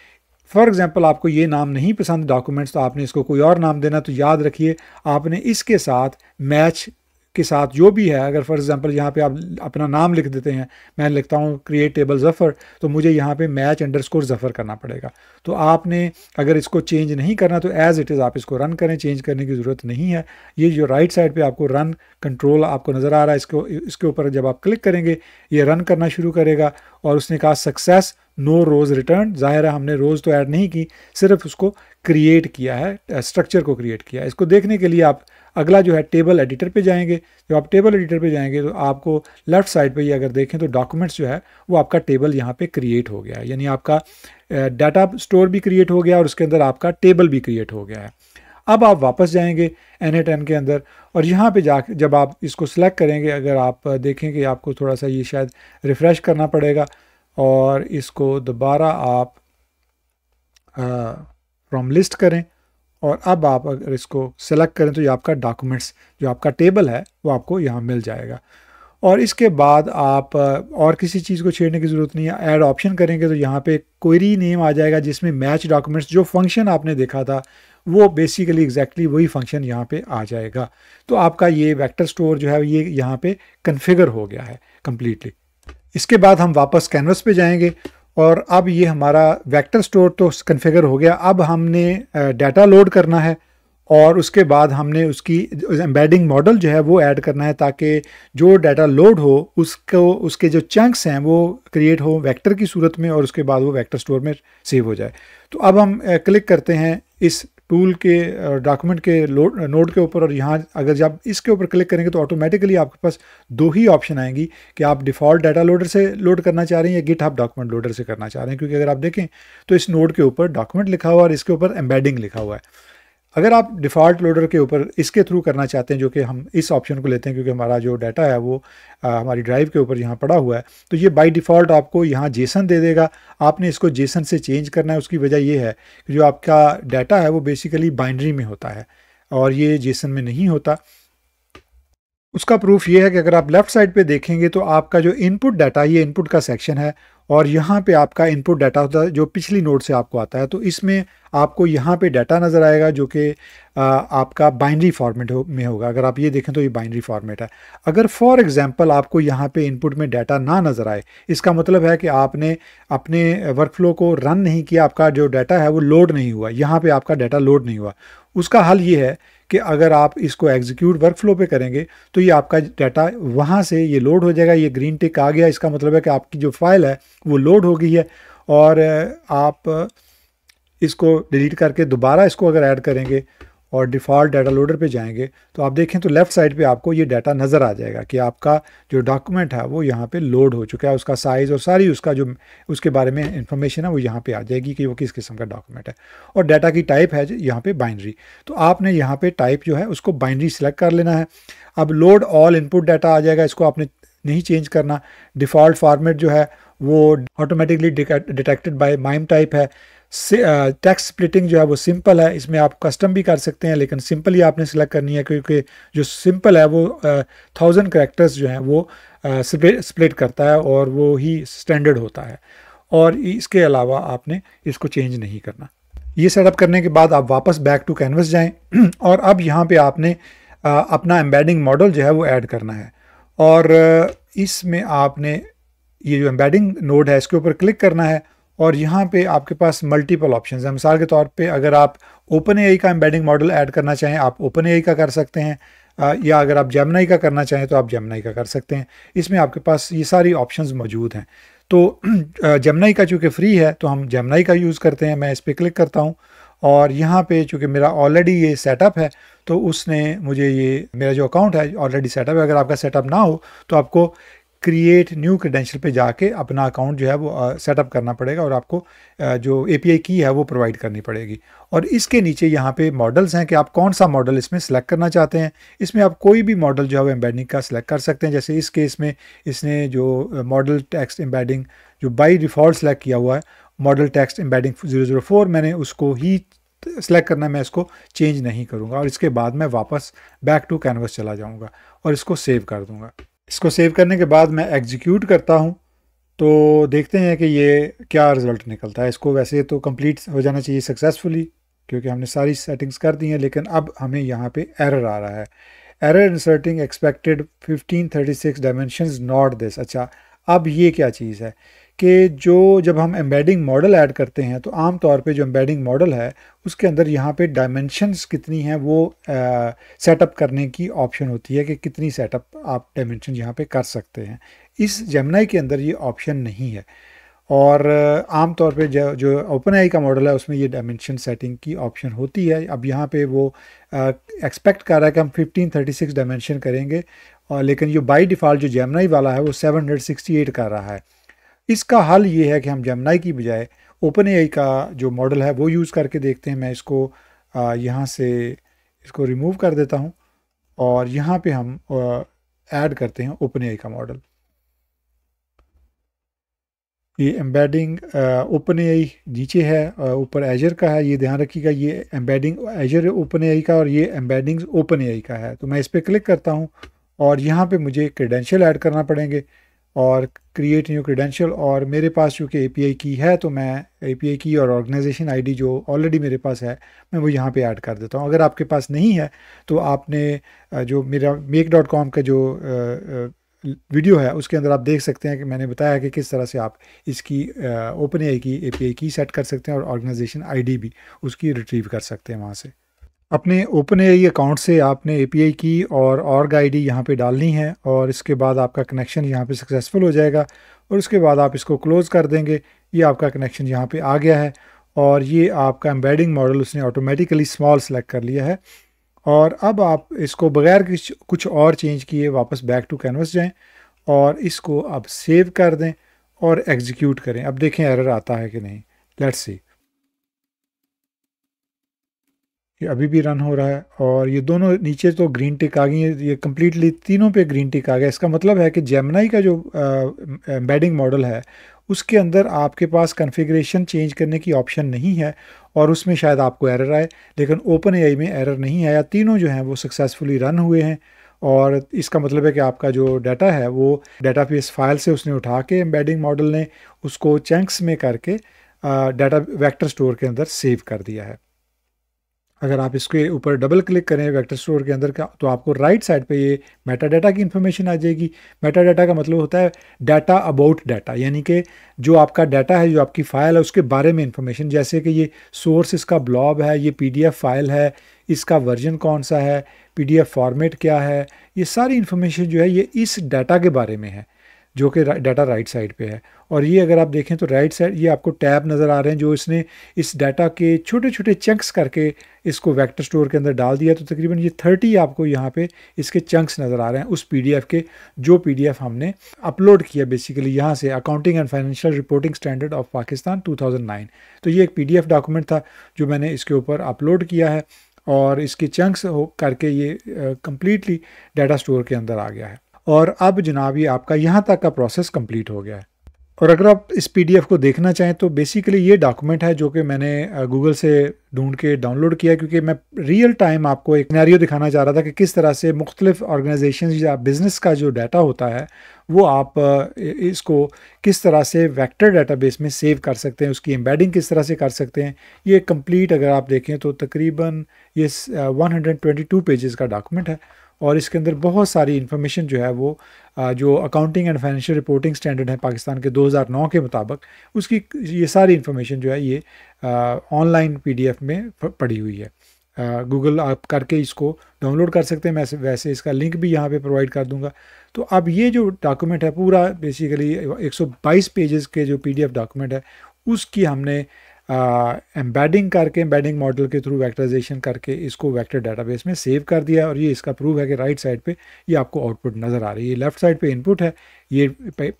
फॉर एग्जांपल आपको ये नाम नहीं पसंद डॉक्यूमेंट्स तो आपने इसको कोई और नाम देना। तो याद रखिए आपने इसके साथ मैच के साथ जो भी है, अगर फॉर एग्जांपल यहाँ पे आप अपना नाम लिख देते हैं, मैं लिखता हूँ क्रिएट टेबल ज़फ़र, तो मुझे यहाँ पे मैच अंडरस्कोर ज़फ़र करना पड़ेगा। तो आपने अगर इसको चेंज नहीं करना तो एज़ इट इज़ आप इसको रन करें, चेंज करने की ज़रूरत नहीं है। ये जो राइट साइड पे आपको रन कंट्रोल आपको नज़र आ रहा है, इसके ऊपर जब आप क्लिक करेंगे ये रन करना शुरू करेगा। और उसने कहा सक्सेस नो रोज़ रिटर्न, ज़ाहिर है हमने रोज़ तो ऐड नहीं की, सिर्फ उसको क्रिएट किया है, स्ट्रक्चर को क्रिएट किया है। इसको देखने के लिए आप अगला जो है टेबल एडिटर पे जाएंगे। जब आप टेबल एडिटर पे जाएंगे तो आपको लेफ़्ट साइड पे ये अगर देखें तो डॉक्यूमेंट्स जो है वो आपका टेबल यहाँ पे क्रिएट हो गया है, यानी आपका डाटा स्टोर भी क्रिएट हो गया और उसके अंदर आपका टेबल भी क्रिएट हो गया है। अब आप वापस जाएंगे N8N के अंदर और यहाँ पे जा जब आप इसको सिलेक्ट करेंगे, अगर आप देखेंगे आपको थोड़ा सा ये शायद रिफ़्रेश करना पड़ेगा और इसको दोबारा आप फ्रॉम लिस्ट करें और अब आप अगर इसको सेलेक्ट करें तो ये आपका डॉक्यूमेंट्स जो आपका टेबल है वो आपको यहाँ मिल जाएगा। और इसके बाद आप और किसी चीज़ को छेड़ने की ज़रूरत नहीं है। ऐड ऑप्शन करेंगे तो यहाँ पे क्वेरी नेम आ जाएगा जिसमें मैच डॉक्यूमेंट्स, जो फंक्शन आपने देखा था वो बेसिकली एग्जैक्टली वही फंक्शन यहाँ पे आ जाएगा। तो आपका ये वेक्टर स्टोर जो है ये यहाँ पे कन्फिगर हो गया है कम्प्लीटली। इसके बाद हम वापस कैनवस पे जाएंगे और अब ये हमारा वेक्टर स्टोर तो कन्फिगर हो गया। अब हमने डाटा लोड करना है और उसके बाद हमने उसकी एम्बेडिंग मॉडल जो है वो ऐड करना है ताकि जो डाटा लोड हो उसको उसके जो चंक्स हैं वो क्रिएट हो वेक्टर की सूरत में और उसके बाद वो वेक्टर स्टोर में सेव हो जाए। तो अब हम क्लिक करते हैं इस टूल के डॉक्यूमेंट के नोड के ऊपर और यहाँ अगर जब इसके ऊपर क्लिक करेंगे तो ऑटोमेटिकली आपके पास दो ही ऑप्शन आएंगी कि आप डिफ़ॉल्ट डाटा लोडर से लोड करना चाह रहे हैं या गिटहब डॉक्यूमेंट लोडर से करना चाह रहे हैं। क्योंकि अगर आप देखें तो इस नोड के ऊपर डॉक्यूमेंट लिखा हुआ और इसके ऊपर एम्बेडिंग लिखा हुआ है। अगर आप डिफ़ॉल्ट लोडर के ऊपर इसके थ्रू करना चाहते हैं, जो कि हम इस ऑप्शन को लेते हैं क्योंकि हमारा जो डाटा है वो हमारी ड्राइव के ऊपर यहाँ पड़ा हुआ है, तो ये बाय डिफ़ॉल्ट आपको यहाँ जेसन दे देगा। आपने इसको जेसन से चेंज करना है। उसकी वजह ये है कि जो आपका डाटा है वो बेसिकली बाइनरी में होता है और ये जेसन में नहीं होता। उसका प्रूफ ये है कि अगर आप लेफ़्ट साइड पे देखेंगे तो आपका जो इनपुट डाटा, ये इनपुट का सेक्शन है और यहाँ पे आपका इनपुट डाटा होता है जो पिछली नोड से आपको आता है। तो इसमें आपको यहाँ पे डाटा नज़र आएगा जो कि आपका बाइनरी फॉर्मेट में होगा। अगर आप ये देखें तो ये बाइनरी फॉर्मेट है। अगर फॉर एग्जांपल आपको यहाँ पे इनपुट में डाटा ना नज़र आए, इसका मतलब है कि आपने अपने वर्कफ्लो को रन नहीं किया, आपका जो डाटा है वो लोड नहीं हुआ, यहाँ पे आपका डाटा लोड नहीं हुआ। उसका हल ये है कि अगर आप इसको एग्जीक्यूट वर्कफ्लो पे करेंगे तो ये आपका डाटा वहाँ से ये लोड हो जाएगा। ये ग्रीन टिक आ गया, इसका मतलब है कि आपकी जो फाइल है वो लोड हो गई है। और आप इसको डिलीट करके दोबारा इसको अगर ऐड करेंगे और डिफ़ॉल्ट डाटा लोडर पे जाएंगे तो आप देखें तो लेफ़्ट साइड पे आपको ये डाटा नज़र आ जाएगा कि आपका जो डॉक्यूमेंट है वो यहाँ पे लोड हो चुका है। उसका साइज़ और सारी उसका जो उसके बारे में इंफॉर्मेशन है वो यहाँ पे आ जाएगी कि वो किस किस्म का डॉक्यूमेंट है। और डाटा की टाइप है यहाँ पे बाइनरी, तो आपने यहाँ पे टाइप जो है उसको बाइनरी सेलेक्ट कर लेना है। अब लोड ऑल इनपुट डाटा आ जाएगा, इसको आपने नहीं चेंज करना। डिफ़ॉल्ट फॉर्मेट जो है वो automatically detected by mime type है। टेक्स्ट स्प्लिटिंग जो है वो सिंपल है, इसमें आप कस्टम भी कर सकते हैं लेकिन सिंपल ही आपने सेलेक्ट करनी है क्योंकि जो सिंपल है वो 1000 कैरेक्टर्स जो हैं वो स्प्लिट करता है और वो ही स्टैंडर्ड होता है। और इसके अलावा आपने इसको चेंज नहीं करना। ये सेटअप करने के बाद आप वापस बैक टू कैनवस जाएं और अब यहाँ पे आपने अपना एम्बेडिंग मॉडल जो है वो ऐड करना है। और इसमें आपने ये जो एम्बेडिंग नोड है इसके ऊपर क्लिक करना है और यहाँ पे आपके पास मल्टीपल ऑप्शंस हैं। मिसाल के तौर पे अगर आप ओपन एआई का एम्बेडिंग मॉडल ऐड करना चाहें आप ओपन एआई का कर सकते हैं, या अगर आप जेमिनी का करना चाहें तो आप जेमिनी का कर सकते हैं। इसमें आपके पास ये सारी ऑप्शंस मौजूद हैं। तो जेमिनी का चूँकि फ्री है तो हम जेमिनी का यूज़ करते हैं। मैं इस पर क्लिक करता हूँ और यहाँ पे चूँकि मेरा ऑलरेडी ये सेटअप है तो उसने मुझे ये मेरा जो अकाउंट है ऑलरेडी सेटअप है। अगर आपका सेटअप ना हो तो आपको क्रिएट न्यू क्रेडेंशियल पे जाके अपना अकाउंट जो है वो सेटअप करना पड़ेगा और आपको जो एपीआई की है वो प्रोवाइड करनी पड़ेगी। और इसके नीचे यहाँ पे मॉडल्स हैं कि आप कौन सा मॉडल इसमें सेलेक्ट करना चाहते हैं। इसमें आप कोई भी मॉडल जो है वो एम्बेडिंग का सिलेक्ट कर सकते हैं। जैसे इस केस में इसने जो मॉडल टेक्स्ट एम्बेडिंग जो बाय डिफ़ॉल्ट सेलेक्ट किया हुआ है मॉडल टेक्स्ट एम्बेडिंग 004, मैंने उसको ही सेलेक्ट करना है, मैं इसको चेंज नहीं करूँगा। और इसके बाद मैं वापस बैक टू कैनवस चला जाऊँगा और इसको सेव कर दूँगा। इसको सेव करने के बाद मैं एग्जीक्यूट करता हूँ तो देखते हैं कि ये क्या रिज़ल्ट निकलता है। इसको वैसे तो कंप्लीट हो जाना चाहिए सक्सेसफुली क्योंकि हमने सारी सेटिंग्स कर दी हैं, लेकिन अब हमें यहाँ पे एरर आ रहा है। Error inserting expected 1536 dimensions not this. अच्छा, अब ये क्या चीज़ है कि जब हम एम्बेडिंग मॉडल ऐड करते हैं तो आम तौर पे जो एम्बेडिंग मॉडल है उसके अंदर यहाँ पे डायमेंशंस कितनी हैं वो सेटअप करने की ऑप्शन होती है कि कितनी सेटअप आप डायमेंशन यहाँ पे कर सकते हैं। इस जेमिनी के अंदर ये ऑप्शन नहीं है, और आम तौर पे जो ओपन एआई का मॉडल है उसमें ये डायमेंशन सेटिंग की ऑप्शन होती है। अब यहाँ पे वो एक्सपेक्ट कर रहा है कि हम 1536 डायमेंशन करेंगे, और लेकिन ये बाय डिफ़ॉल्ट जो जेमिनी वाला है वो 768 कर रहा है। इसका हल ये है कि हम जेमिनी की बजाय ओपन एआई का जो मॉडल है वो यूज़ करके देखते हैं। मैं इसको यहाँ से इसको रिमूव कर देता हूँ और यहाँ पे हम ऐड करते हैं ओपन एआई का मॉडल। ये एम्बेडिंग ओपन एआई नीचे है, ऊपर एजर का है, ये ध्यान रखिएगा। ये एम्बेडिंग एजर ओपन एआई का और ये एम्बेडिंग ओपन एआई का है। तो मैं इस पर क्लिक करता हूँ और यहाँ पे मुझे क्रेडेंशियल ऐड करना पड़ेंगे और क्रिएट न्यू क्रेडेंशियल। और मेरे पास चूँकि एपीआई की है तो मैं एपीआई की और ऑर्गेनाइजेशन आईडी जो ऑलरेडी मेरे पास है मैं वो यहाँ पे ऐड कर देता हूँ। अगर आपके पास नहीं है तो आपने जो मेरा make.com का जो वीडियो है उसके अंदर आप देख सकते हैं कि मैंने बताया कि किस तरह से आप इसकी ओपन एआई की एपीआई की सेट कर सकते हैं और ऑर्गेनाइजेशन आईडी भी उसकी रिट्रीव कर सकते हैं वहाँ से। अपने ओपन एआई अकाउंट से आपने एपीआई की और ऑर्ग आईडी यहाँ पे डालनी है और इसके बाद आपका कनेक्शन यहाँ पे सक्सेसफुल हो जाएगा और उसके बाद आप इसको क्लोज़ कर देंगे। ये आपका कनेक्शन यहाँ पे आ गया है और ये आपका एम्बेडिंग मॉडल उसने ऑटोमेटिकली स्मॉल सेलेक्ट कर लिया है। और अब आप इसको बगैर कुछ और चेंज किए वापस बैक टू कैनवस जाएं और इसको अब सेव कर दें और एग्जीक्यूट करें। अब देखें एरर आता है कि नहीं। लेट्स सी, ये अभी भी रन हो रहा है और ये दोनों नीचे तो ग्रीन टिक आ गई है, ये कम्प्लीटली तीनों पे ग्रीन टिक आ गया। इसका मतलब है कि जेमिनी का जो एम्बेडिंग मॉडल है उसके अंदर आपके पास कॉन्फ़िगरेशन चेंज करने की ऑप्शन नहीं है और उसमें शायद आपको एरर आए, लेकिन ओपन एआई में एरर नहीं आया। तीनों जो हैं वो सक्सेसफुली रन हुए हैं और इसका मतलब है कि आपका जो डाटा है वो डाटाबेस फाइल से उसने उठा के एम्बेडिंग मॉडल ने उसको चंक्स में करके डाटा वेक्टर स्टोर के अंदर सेव कर दिया है। अगर आप इसके ऊपर डबल क्लिक करें वेक्टर स्टोर के अंदर का तो आपको राइट साइड पे ये मेटा डाटा की इन्फॉर्मेशन आ जाएगी। मेटा डाटा का मतलब होता है डाटा अबाउट डाटा, यानी कि जो आपका डाटा है, जो आपकी फ़ाइल है उसके बारे में इंफॉर्मेशन, जैसे कि ये सोर्स इसका ब्लॉब है, ये पीडीएफ फाइल है, इसका वर्जन कौन सा है, पीडीएफ फॉर्मेट क्या है, ये सारी इन्फॉर्मेशन जो है ये इस डाटा के बारे में है जो कि डाटा राइट साइड पे है। और ये अगर आप देखें तो राइट साइड ये आपको टैब नज़र आ रहे हैं जो इसने इस डाटा के छोटे छोटे चंक्स करके इसको वेक्टर स्टोर के अंदर डाल दिया। तो तकरीबन ये 30 आपको यहाँ पे इसके चंक्स नज़र आ रहे हैं उस पीडीएफ के, जो पीडीएफ हमने अपलोड किया बेसिकली यहाँ से, accounting and financial reporting standard of Pakistan 2009। तो ये एक पीडीएफ डॉक्यूमेंट था जो मैंने इसके ऊपर अपलोड किया है और इसके चंक्स हो करके ये कम्प्लीटली डाटा स्टोर के अंदर आ गया है। और अब जनाब ये आपका यहाँ तक का प्रोसेस कंप्लीट हो गया है। और अगर आप इस पीडीएफ को देखना चाहें तो बेसिकली ये डॉक्यूमेंट है जो कि मैंने गूगल से ढूंढ के डाउनलोड किया, क्योंकि मैं रियल टाइम आपको एक सिनेरियो दिखाना चाह रहा था कि किस तरह से मुख्तलिफ ऑर्गेनाइजेशन या बिज़नेस का जो डाटा होता है वो आप इसको किस तरह से वेक्टर डाटाबेस में सेव कर सकते हैं, उसकी एम्बेडिंग किस तरह से कर सकते हैं। ये कंप्लीट अगर आप देखें तो तकरीबन ये 122 पेजेस का डॉक्यूमेंट है और इसके अंदर बहुत सारी इन्फॉर्मेशन जो है वो जो accounting and financial reporting standard है पाकिस्तान के 2009 के मुताबिक, उसकी ये सारी इन्फॉर्मेशन जो है ये ऑनलाइन पीडीएफ में पड़ी हुई है। गूगल आप करके इसको डाउनलोड कर सकते हैं, मैं वैसे इसका लिंक भी यहाँ पे प्रोवाइड कर दूंगा। तो अब ये जो डॉक्यूमेंट है पूरा बेसिकली 122 पेजेस के जो पीडीएफ डॉक्यूमेंट है उसकी हमने एम्बेडिंग करके, एम्बेडिंग मॉडल के थ्रू वेक्टराइजेशन करके इसको वेक्टर डाटाबेस में सेव कर दिया। और ये इसका प्रूफ है कि राइट साइड पे ये आपको आउटपुट नज़र आ रही है, लेफ़्ट साइड पे इनपुट है, ये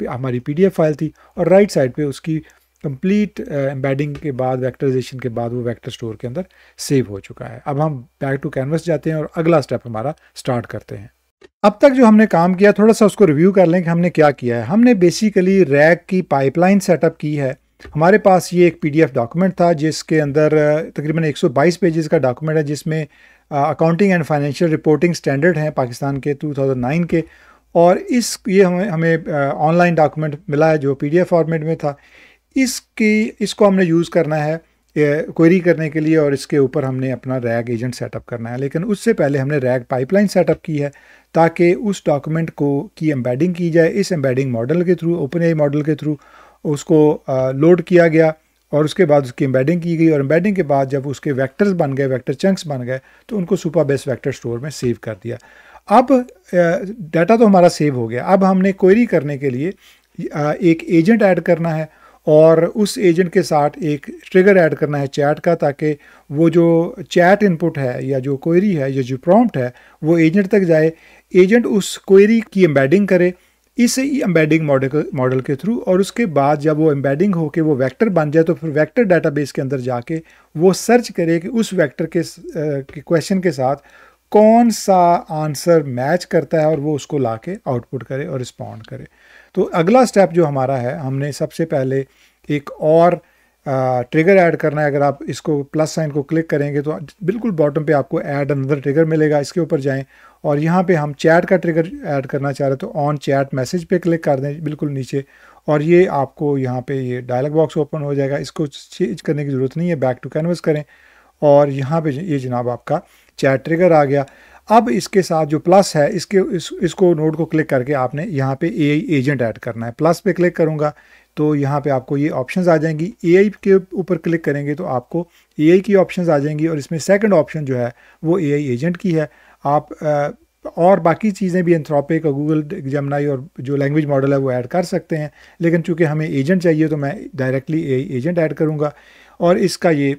हमारी पीडीएफ फाइल थी और राइट साइड पे उसकी कंप्लीट एम्बेडिंग के बाद, वेक्टराइजेशन के बाद वो वेक्टर स्टोर के अंदर सेव हो चुका है। अब हम बैक टू कैनवस जाते हैं और अगला स्टेप हमारा स्टार्ट करते हैं। अब तक जो हमने काम किया थोड़ा सा उसको रिव्यू कर लें कि हमने क्या किया है। हमने बेसिकली रैग की पाइपलाइन सेटअप की है। हमारे पास ये एक पीडीएफ डॉक्यूमेंट था जिसके अंदर तकरीबन 122 पेजेस का डॉक्यूमेंट है, जिसमें accounting and financial reporting standard हैं पाकिस्तान के 2009 के, और ये हमें ऑनलाइन डॉक्यूमेंट मिला है जो पीडीएफ फॉर्मेट में था। इसको हमने यूज़ करना है क्वेरी करने के लिए और इसके ऊपर हमने अपना रैग एजेंट सेटअप करना है। लेकिन उससे पहले हमने रैग पाइपलाइन सेटअप की है ताकि उस डॉक्यूमेंट को की एम्बेडिंग की जाए। इस एम्बेडिंग मॉडल के थ्रू, ओपनएआई मॉडल के थ्रू उसको लोड किया गया और उसके बाद उसकी एम्बेडिंग की गई, और एम्बेडिंग के बाद जब उसके वेक्टर्स बन गए, वेक्टर चंक्स बन गए, तो उनको सुपरबेस वेक्टर स्टोर में सेव कर दिया। अब डाटा तो हमारा सेव हो गया। अब हमने क्वेरी करने के लिए एक एजेंट ऐड करना है और उस एजेंट के साथ एक ट्रिगर ऐड करना है चैट का, ताकि वो जो चैट इनपुट है या जो क्वेरी है या जो प्रॉम्प्ट है वो एजेंट तक जाए। एजेंट उस क्वेरी की एम्बेडिंग करे इस एम्बेडिंग मॉडल के थ्रू, और उसके बाद जब वो एम्बेडिंग होके वो वेक्टर बन जाए तो फिर वेक्टर डाटाबेस के अंदर जाके वो सर्च करे कि उस वेक्टर के क्वेश्चन के साथ कौन सा आंसर मैच करता है और वो उसको लाके आउटपुट करे और रिस्पॉन्ड करे। तो अगला स्टेप जो हमारा है, हमने सबसे पहले एक और ट्रिगर ऐड करना है। अगर आप इसको प्लस साइन को क्लिक करेंगे तो बिल्कुल बॉटम पे आपको ऐड अनदर ट्रिगर मिलेगा। इसके ऊपर जाएं और यहाँ पे हम चैट का ट्रिगर ऐड करना चाह रहे हैं तो ऑन चैट मैसेज पे क्लिक कर दें बिल्कुल नीचे, और ये आपको यहाँ पे ये डायलॉग बॉक्स ओपन हो जाएगा। इसको चेंज करने की ज़रूरत नहीं है, बैक टू कैनवस करें और यहाँ पे ये जनाब आपका चैट ट्रिगर आ गया। अब इसके साथ जो प्लस है इसको नोड को क्लिक करके आपने यहाँ पे एआई एजेंट ऐड करना है। प्लस पे क्लिक करूँगा तो यहाँ पे आपको ये ऑप्शंस आ जाएंगी। एआई के ऊपर क्लिक करेंगे तो आपको एआई की ऑप्शंस आ जाएंगी और इसमें सेकंड ऑप्शन जो है वो एआई एजेंट की है। आप और बाकी चीज़ें भी एंथ्रोपिक और गूगल जेमिनी और जो लैंग्वेज मॉडल है वो ऐड कर सकते हैं, लेकिन चूँकि हमें एजेंट चाहिए तो मैं डायरेक्टली एआई एजेंट ऐड करूँगा। और इसका ये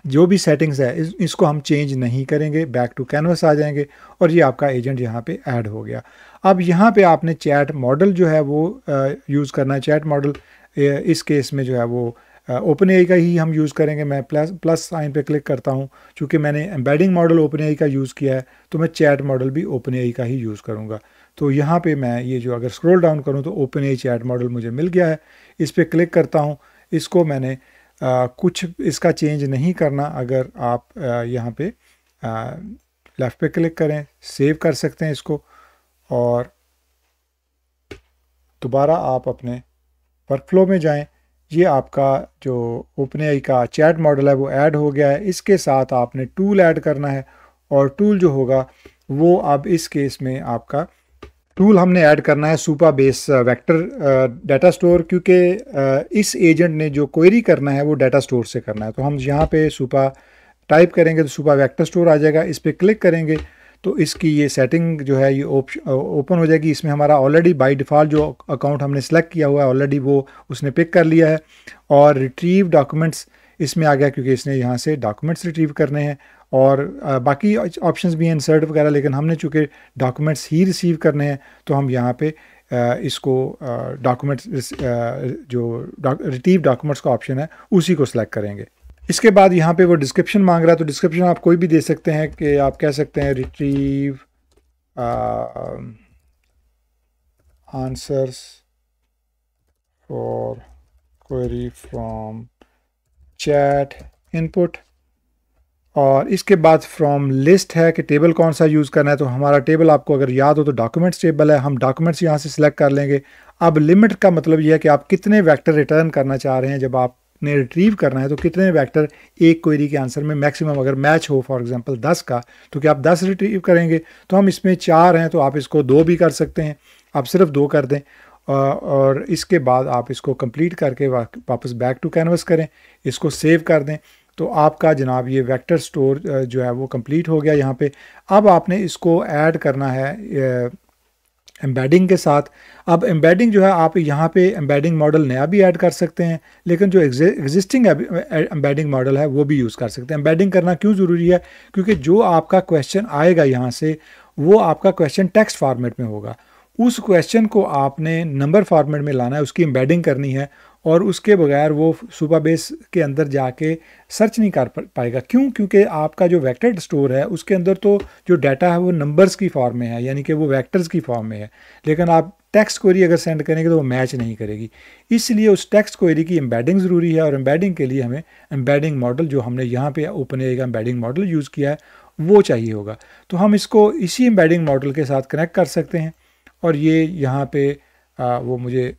जो भी सेटिंग्स है इसको हम चेंज नहीं करेंगे, बैक टू कैनवस आ जाएंगे और ये आपका एजेंट यहाँ पे ऐड हो गया। अब यहाँ पे आपने चैट मॉडल जो है वो यूज़ करना है। चैट मॉडल इस केस में जो है वो ओपनएआई का ही हम यूज़ करेंगे। मैं प्लस साइन पे क्लिक करता हूँ, चूँकि मैंने एम्बेडिंग मॉडल ओपनएआई का यूज़ किया है तो मैं चैट मॉडल भी ओपनएआई का ही यूज़ करूँगा। तो यहाँ पे मैं ये जो अगर स्क्रॉल डाउन करूँ तो ओपनएआई चैट मॉडल मुझे मिल गया है। इस पर क्लिक करता हूँ। इसको मैंने कुछ इसका चेंज नहीं करना। अगर आप यहाँ पे लेफ़्ट पे क्लिक करें, सेव कर सकते हैं इसको और दोबारा आप अपने वर्कफ्लो में जाएं। ये आपका जो ओपनएआई का चैट मॉडल है वो ऐड हो गया है। इसके साथ आपने टूल ऐड करना है और टूल जो होगा वो अब इस केस में आपका टूल हमने ऐड करना है सुपरबेस वेक्टर डाटा स्टोर, क्योंकि इस एजेंट ने जो क्वेरी करना है वो डाटा स्टोर से करना है। तो हम यहाँ पे सुपर टाइप करेंगे तो सुपर वेक्टर स्टोर आ जाएगा। इस पर क्लिक करेंगे तो इसकी ये सेटिंग जो है ये ओपन हो जाएगी। इसमें हमारा ऑलरेडी बाय डिफ़ॉल्ट जो अकाउंट हमने सेलेक्ट किया हुआ है ऑलरेडी वो उसने पिक कर लिया है, और रिट्रीव डॉक्यूमेंट्स इसमें आ गया क्योंकि इसने यहाँ से डॉक्यूमेंट्स रिट्रीव करने हैं। और बाकी ऑप्शंस भी हैं इंसर्ट वगैरह, लेकिन हमने चूँकि डॉक्यूमेंट्स ही रिसीव करने हैं तो हम यहाँ पे इसको डॉक्यूमेंट्स जो रिट्रीव डॉक्यूमेंट्स का ऑप्शन है उसी को सिलेक्ट करेंगे। इसके बाद यहाँ पे वो डिस्क्रिप्शन मांग रहा है, तो डिस्क्रिप्शन आप कोई भी दे सकते हैं कि आप कह सकते हैं retrieve answers for query from chat input, और इसके बाद फ्रॉम लिस्ट है कि टेबल कौन सा यूज़ करना है। तो हमारा टेबल आपको अगर याद हो तो डॉक्यूमेंट्स टेबल है, हम डॉक्यूमेंट्स यहाँ से सिलेक्ट कर लेंगे। अब लिमिट का मतलब ये है कि आप कितने वेक्टर रिटर्न करना चाह रहे हैं। जब आपने रिट्रीव करना है तो कितने वेक्टर एक क्वेरी के आंसर में मैक्सिमम अगर मैच हो फॉर एग्जांपल 10 का, तो क्या आप 10 रिट्रीव करेंगे। तो हम इसमें 4 हैं तो आप इसको 2 भी कर सकते हैं, आप सिर्फ 2 कर दें। और इसके बाद आप इसको कंप्लीट करके वापस बैक टू कैनवस करें, इसको सेव कर दें। तो आपका जनाब ये वेक्टर स्टोर जो है वो कंप्लीट हो गया यहाँ पे। अब आपने इसको ऐड करना है एम्बेडिंग के साथ। अब एम्बेडिंग जो है आप यहाँ पे एम्बेडिंग मॉडल नया भी ऐड कर सकते हैं, लेकिन जो एग्जिस्टिंग एम्बेडिंग मॉडल है वो भी यूज़ कर सकते हैं। एम्बेडिंग करना क्यों ज़रूरी है, क्योंकि जो आपका क्वेश्चन आएगा यहाँ से वो आपका क्वेश्चन टेक्स्ट फॉर्मेट में होगा। उस क्वेश्चन को आपने नंबर फॉर्मेट में लाना है, उसकी एम्बेडिंग करनी है, और उसके बगैर वो सुपरबेस के अंदर जाके सर्च नहीं कर पाएगा। क्यों? क्योंकि आपका जो वेक्टर स्टोर है उसके अंदर तो जो डाटा है वो नंबर्स की फॉर्म में है, यानी कि वो वेक्टर्स की फॉर्म में है, लेकिन आप टेक्स्ट क्वेरी अगर सेंड करेंगे तो वो मैच नहीं करेगी। इसलिए उस टेक्स्ट क्वेरी की एम्बेडिंग ज़रूरी है, और एम्बेडिंग के लिए हमें एम्बेडिंग मॉडल जो हमने यहाँ पे ओपनएआई का एम्बेडिंग मॉडल यूज़ किया है वो चाहिए होगा। तो हम इसको इसी एम्बेडिंग मॉडल के साथ कनेक्ट कर सकते हैं, और ये यहाँ पे वो मुझे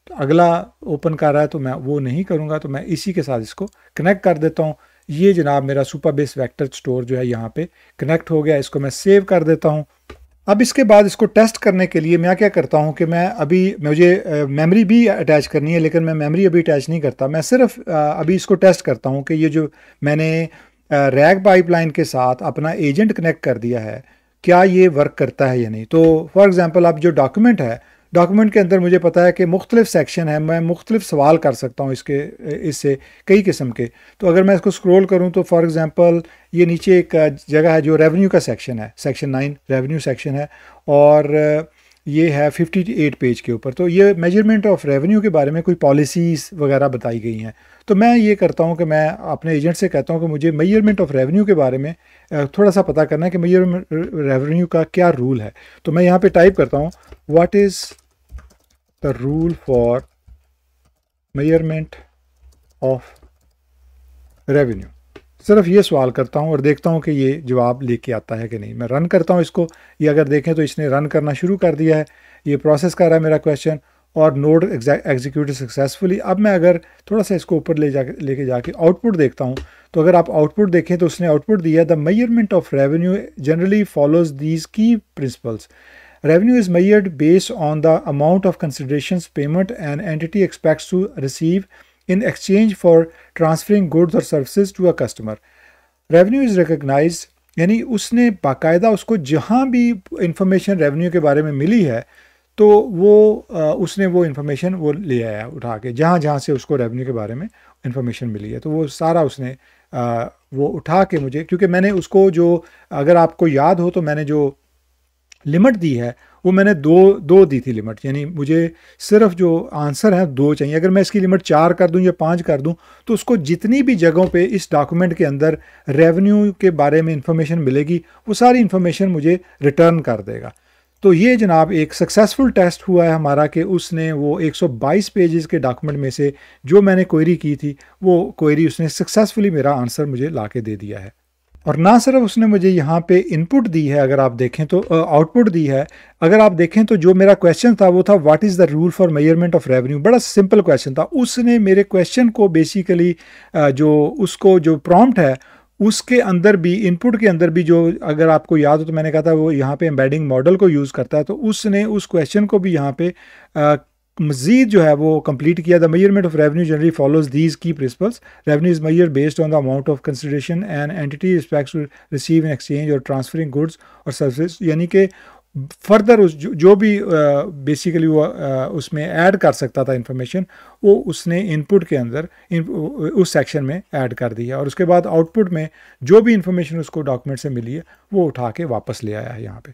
तो अगला ओपन कर रहा है तो मैं वो नहीं करूँगा, तो मैं इसी के साथ इसको कनेक्ट कर देता हूँ। ये जनाब मेरा सुपरबेस वेक्टर स्टोर जो है यहाँ पे कनेक्ट हो गया। इसको मैं सेव कर देता हूँ। अब इसके बाद इसको टेस्ट करने के लिए मैं क्या करता हूँ कि मुझे मेमोरी भी अटैच करनी है, लेकिन मैं मेमोरी अभी अटैच नहीं करता। मैं सिर्फ अभी इसको टेस्ट करता हूँ कि ये जो मैंने रैग पाइपलाइन के साथ अपना एजेंट कनेक्ट कर दिया है, क्या ये वर्क करता है या नहीं। तो फॉर एग्जांपल अब जो डॉक्यूमेंट है, डॉक्यूमेंट के अंदर मुझे पता है कि मुख्तलिफ सेक्शन है, मैं मुख्तलिफ सवाल कर सकता हूँ इससे कई किस्म के। तो अगर मैं इसको स्क्रॉल करूँ तो फॉर एग्जांपल ये नीचे एक जगह है जो रेवेन्यू का सेक्शन है, सेक्शन 9 रेवेन्यू सेक्शन है, और ये है 58 पेज के ऊपर। तो ये मेजरमेंट ऑफ रेवेन्यू के बारे में कोई पॉलिसीज़ वगैरह बताई गई हैं। तो मैं ये करता हूँ कि मैं अपने एजेंट से कहता हूँ कि मुझे मेजरमेंट ऑफ रेवेन्यू के बारे में थोड़ा सा पता करना है कि मेजरमेंट रेवेन्यू का क्या रूल है। तो मैं यहाँ पे टाइप करता हूँ what is the rule for measurement of revenue. सिर्फ ये सवाल करता हूँ और देखता हूँ कि ये जवाब लेके आता है कि नहीं। मैं रन करता हूँ इसको। ये अगर देखें तो इसने रन करना शुरू कर दिया है, ये प्रोसेस कर रहा है मेरा क्वेश्चन, और नोड एग्जीक्यूटेड सक्सेसफुली। अब मैं अगर थोड़ा सा इसको ऊपर लेके जाके आउटपुट देखता हूँ, तो अगर आप आउटपुट देखें तो उसने आउटपुट दिया the measurement of revenue generally follows these key principles. Revenue is measured based on the amount of considerations payment an entity expects to receive in exchange for transferring goods or services to a customer. Revenue is recognized, यानी उसने बाकायदा उसको जहाँ भी information revenue के बारे में मिली है तो उसने वो इन्फॉर्मेशन वो ले आया उठा के, जहाँ जहाँ से उसको रेवेन्यू के बारे में इंफॉर्मेशन मिली है तो वो सारा उसने वो उठा के मुझे, क्योंकि मैंने उसको जो, अगर आपको याद हो तो मैंने जो लिमिट दी है वो मैंने दो दी थी लिमिट, यानी मुझे सिर्फ जो आंसर है 2 चाहिए। अगर मैं इसकी लिमिट 4 कर दूं या 5 कर दूं तो उसको जितनी भी जगहों पे इस डॉक्यूमेंट के अंदर रेवेन्यू के बारे में इंफॉर्मेशन मिलेगी वो सारी इंफॉर्मेशन मुझे रिटर्न कर देगा। तो ये जनाब एक सक्सेसफुल टेस्ट हुआ है हमारा कि उसने वो 122 पेजेस के डॉक्यूमेंट में से जो मैंने क्वेरी की थी वो क्वेरी उसने सक्सेसफुली मेरा आंसर मुझे ला के दे दिया है। और ना सिर्फ उसने मुझे यहाँ पे इनपुट दी है, अगर आप देखें तो आउटपुट दी है। अगर आप देखें तो जो मेरा क्वेश्चन था वो था what is the rule for measurement of revenue, बड़ा सिंपल क्वेश्चन था। उसने मेरे क्वेश्चन को बेसिकली जो प्रॉम्प्ट है उसके अंदर भी, इनपुट के अंदर भी, जो अगर आपको याद हो तो मैंने कहा था वो यहाँ पे एम्बेडिंग मॉडल को यूज़ करता है, तो उसने उस क्वेश्चन को भी यहाँ पे मज़ीद जो है वो कंप्लीट किया। The measurement of revenue generally follows these key principles. Revenue is measured based on the amount of consideration and entity expects to receive in exchange और ट्रांसफरिंग गुड्स और सर्विसेज, यानी कि फर्दर उस जो भी बेसिकली वो उसमें ऐड कर सकता था इंफॉर्मेशन, वो उसने इनपुट के अंदर उस सेक्शन में ऐड कर दिया, और उसके बाद आउटपुट में जो भी इंफॉर्मेशन उसको डॉक्यूमेंट से मिली है वो उठा के वापस ले आया है यहाँ पे।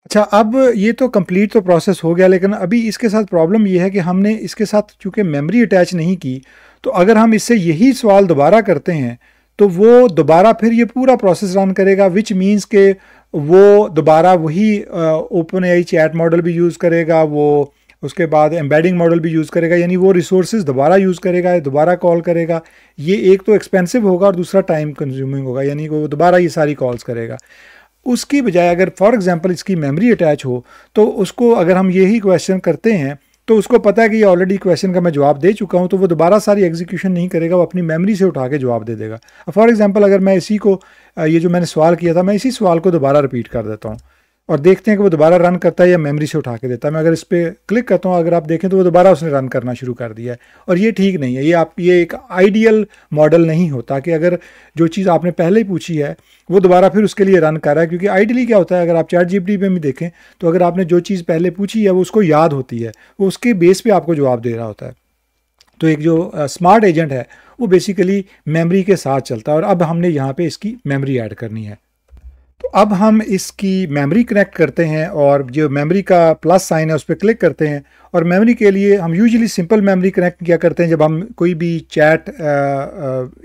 अच्छा, अब ये तो कंप्लीट तो प्रोसेस हो गया, लेकिन अभी इसके साथ प्रॉब्लम ये है कि हमने इसके साथ चूँकि मेमोरी अटैच नहीं की, तो अगर हम इससे यही सवाल दोबारा करते हैं तो वो दोबारा फिर ये पूरा प्रोसेस रन करेगा, विच मीन्स के वो दोबारा वही ओपन एआई चैट मॉडल भी यूज़ करेगा, वो उसके बाद एम्बेडिंग मॉडल भी यूज़ करेगा, यानी वो रिसोर्सेज दोबारा यूज़ करेगा, दोबारा कॉल करेगा। ये एक तो एक्सपेंसिव होगा और दूसरा टाइम कंज्यूमिंग होगा, यानी वो दोबारा ये सारी कॉल्स करेगा। उसकी बजाय अगर फॉर एग्जांपल इसकी मेमोरी अटैच हो तो उसको अगर हम यही क्वेश्चन करते हैं तो उसको पता है कि ये ऑलरेडी क्वेश्चन का मैं जवाब दे चुका हूं, तो वो दोबारा सारी एग्जीक्यूशन नहीं करेगा, वो अपनी मेमोरी से उठा के जवाब दे देगा। फॉर एग्जांपल अगर मैं इसी को ये जो मैंने सवाल किया था, मैं इसी सवाल को दोबारा रिपीट कर देता हूँ और देखते हैं कि वो दोबारा रन करता है या मेमोरी से उठा के देता है। मैं अगर इस पर क्लिक करता हूँ, अगर आप देखें तो वो दोबारा उसने रन करना शुरू कर दिया है, और ये ठीक नहीं है। ये एक आइडियल मॉडल नहीं होता कि अगर जो चीज़ आपने पहले ही पूछी है वो दोबारा फिर उसके लिए रन कर रहा है, क्योंकि आइडियली क्या होता है, अगर आप चैट जीपीटी में भी देखें तो अगर आपने जो चीज़ पहले पूछी है वो उसको याद होती है, वो उसके बेस पे आपको जवाब दे रहा होता है। तो एक जो स्मार्ट एजेंट है वो बेसिकली मेमोरी के साथ चलता है, और अब हमने यहाँ पे इसकी मेमोरी ऐड करनी है। तो अब हम इसकी मेमोरी कनेक्ट करते हैं और जो मेमोरी का प्लस साइन है उस पर क्लिक करते हैं, और मेमोरी के लिए हम यूजुअली सिंपल मेमोरी कनेक्ट किया करते हैं जब हम कोई भी चैट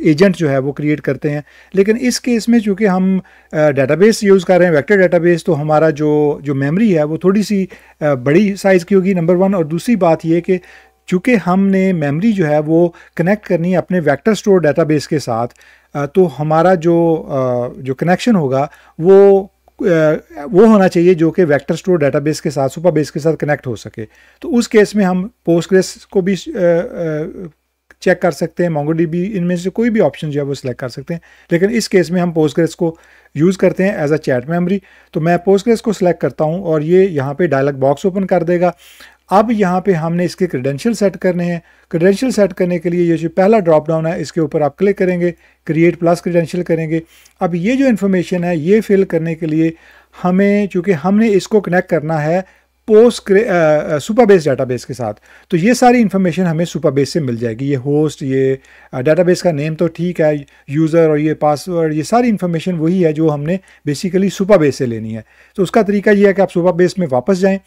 एजेंट जो है वो क्रिएट करते हैं। लेकिन इस केस में चूँकि हम डेटाबेस यूज़ कर रहे हैं, वेक्टर डेटाबेस, तो हमारा जो मेमोरी है वो थोड़ी सी बड़ी साइज़ की होगी, नंबर 1। और दूसरी बात ये कि चूँकि हमने मेमोरी जो है वो कनेक्ट करनी है अपने वेक्टर स्टोर डेटाबेस के साथ, तो हमारा जो कनेक्शन होगा वो वो होना चाहिए जो कि वेक्टर स्टोर डेटाबेस के साथ, सुपरबेस के साथ कनेक्ट हो सके। तो उस केस में हम पोस्टग्रेस को भी चेक कर सकते हैं, मोंगोडीबी, इनमें से कोई भी ऑप्शन जो है वो सिलेक्ट कर सकते हैं, लेकिन इस केस में हम पोस्टग्रेस को यूज़ करते हैं एज अ चैट मेमोरी। तो मैं पोस्टग्रेस को सिलेक्ट करता हूँ और ये यहाँ पे डायलॉग बॉक्स ओपन कर देगा। अब यहाँ पे हमने इसके क्रेडेंशियल सेट करने हैं। क्रेडेंशियल सेट करने के लिए ये जो पहला ड्रॉप डाउन है इसके ऊपर आप क्लिक करेंगे, क्रिएट प्लस क्रेडेंशियल करेंगे। अब ये जो इन्फॉर्मेशन है ये फिल करने के लिए हमें, चूँकि हमने इसको कनेक्ट करना है सुपरबेस डेटाबेस के साथ, तो ये सारी इन्फॉर्मेशन हमें सुपरबेस से मिल जाएगी। ये होस्ट, ये डेटाबेस का नेम तो ठीक है, यूज़र और ये पासवर्ड, ये सारी इन्फॉर्मेशन वही है जो हमने बेसिकली सुपरबेस से लेनी है। तो उसका तरीका ये है कि आप सुपरबेस में वापस जाएं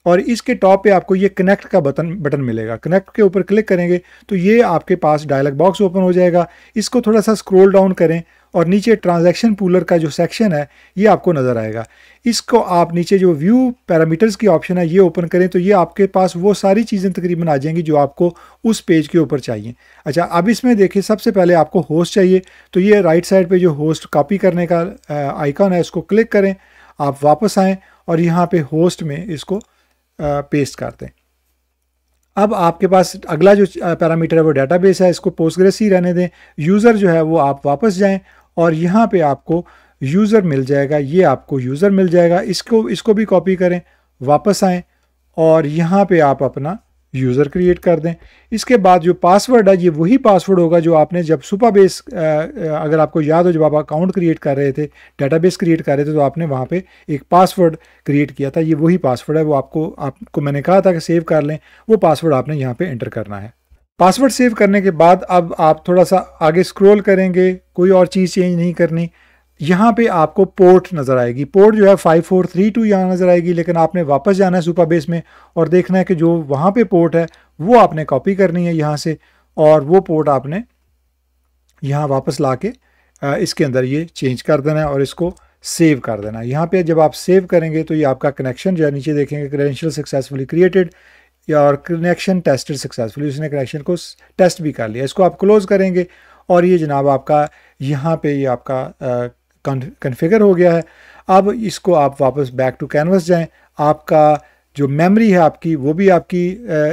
और इसके टॉप पे आपको ये कनेक्ट का बटन मिलेगा। कनेक्ट के ऊपर क्लिक करेंगे तो ये आपके पास डायलॉग बॉक्स ओपन हो जाएगा। इसको थोड़ा सा स्क्रॉल डाउन करें और नीचे ट्रांजैक्शन पूलर का जो सेक्शन है ये आपको नज़र आएगा। इसको आप नीचे जो व्यू पैरामीटर्स की ऑप्शन है ये ओपन करें तो ये आपके पास वो सारी चीज़ें तकरीबन आ जाएंगी जो आपको उस पेज के ऊपर चाहिए। अच्छा, अब इसमें देखिए सबसे पहले आपको होस्ट चाहिए, तो ये राइट साइड पे जो होस्ट कॉपी करने का आइकॉन है इसको क्लिक करें, आप वापस आएँ और यहाँ पे होस्ट में इसको पेस्ट कर दें। अब आपके पास अगला जो पैरामीटर है वो डेटाबेस है, इसको पोस्टग्रेस ही रहने दें। यूज़र जो है वो आप वापस जाएं और यहाँ पे आपको यूज़र मिल जाएगा, ये आपको यूज़र मिल जाएगा। इसको भी कॉपी करें, वापस आएँ और यहाँ पे आप अपना यूज़र क्रिएट कर दें। इसके बाद जो पासवर्ड है ये वही पासवर्ड होगा जो आपने जब सुपरबेस, अगर आपको याद हो जब आप अकाउंट क्रिएट कर रहे थे, डेटाबेस क्रिएट कर रहे थे, तो आपने वहाँ पे एक पासवर्ड क्रिएट किया था, ये वही पासवर्ड है। वो आपको मैंने कहा था कि सेव कर लें, वो पासवर्ड आपने यहाँ पे एंटर करना है। पासवर्ड सेव करने के बाद अब आप थोड़ा सा आगे स्क्रॉल करेंगे, कोई और चीज़ चेंज नहीं करनी। यहाँ पे आपको पोर्ट नज़र आएगी, पोर्ट जो है 5432 यहाँ नज़र आएगी, लेकिन आपने वापस जाना है सुपरबेस में और देखना है कि जो वहाँ पे पोर्ट है वो आपने कॉपी करनी है यहाँ से, और वो पोर्ट आपने यहाँ वापस ला के इसके अंदर ये चेंज कर देना है और इसको सेव कर देना है। यहाँ पे जब आप सेव करेंगे तो ये आपका कनेक्शन जो है, नीचे देखेंगे क्रेडेंशियल सक्सेसफुली क्रिएटेड और कनेक्शन टेस्टेड सक्सेसफुली, उसने कनेक्शन को टेस्ट भी कर लिया। इसको आप क्लोज करेंगे और ये जनाब आपका यहाँ पे ये आपका कॉन्फ़िगर हो गया है। अब इसको आप वापस बैक टू कैनवस जाएं, आपका जो मेमोरी है आपकी वो भी आपकी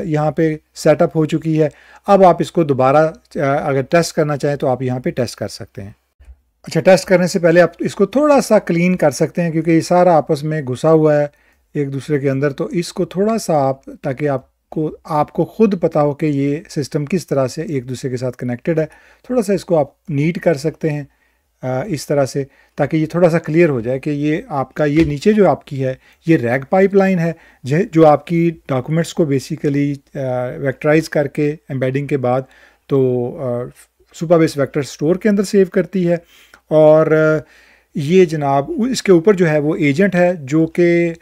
यहाँ पे सेटअप हो चुकी है। अब आप इसको दोबारा अगर टेस्ट करना चाहें तो आप यहाँ पे टेस्ट कर सकते हैं। अच्छा, टेस्ट करने से पहले आप इसको थोड़ा सा क्लीन कर सकते हैं क्योंकि ये सारा आपस में घुसा हुआ है एक दूसरे के अंदर, तो इसको थोड़ा सा आप, ताकि आपको खुद पता हो कि ये सिस्टम किस तरह से एक दूसरे के साथ कनेक्टेड है, थोड़ा सा इसको आप नीट कर सकते हैं इस तरह से, ताकि ये थोड़ा सा क्लियर हो जाए कि ये आपका, ये नीचे जो आपकी है ये रैग पाइपलाइन है जो आपकी डॉक्यूमेंट्स को बेसिकली वेक्टराइज करके एम्बेडिंग के बाद तो सुपरबेस वेक्टर स्टोर के अंदर सेव करती है। और ये जनाब इसके ऊपर जो है वो एजेंट है जो कि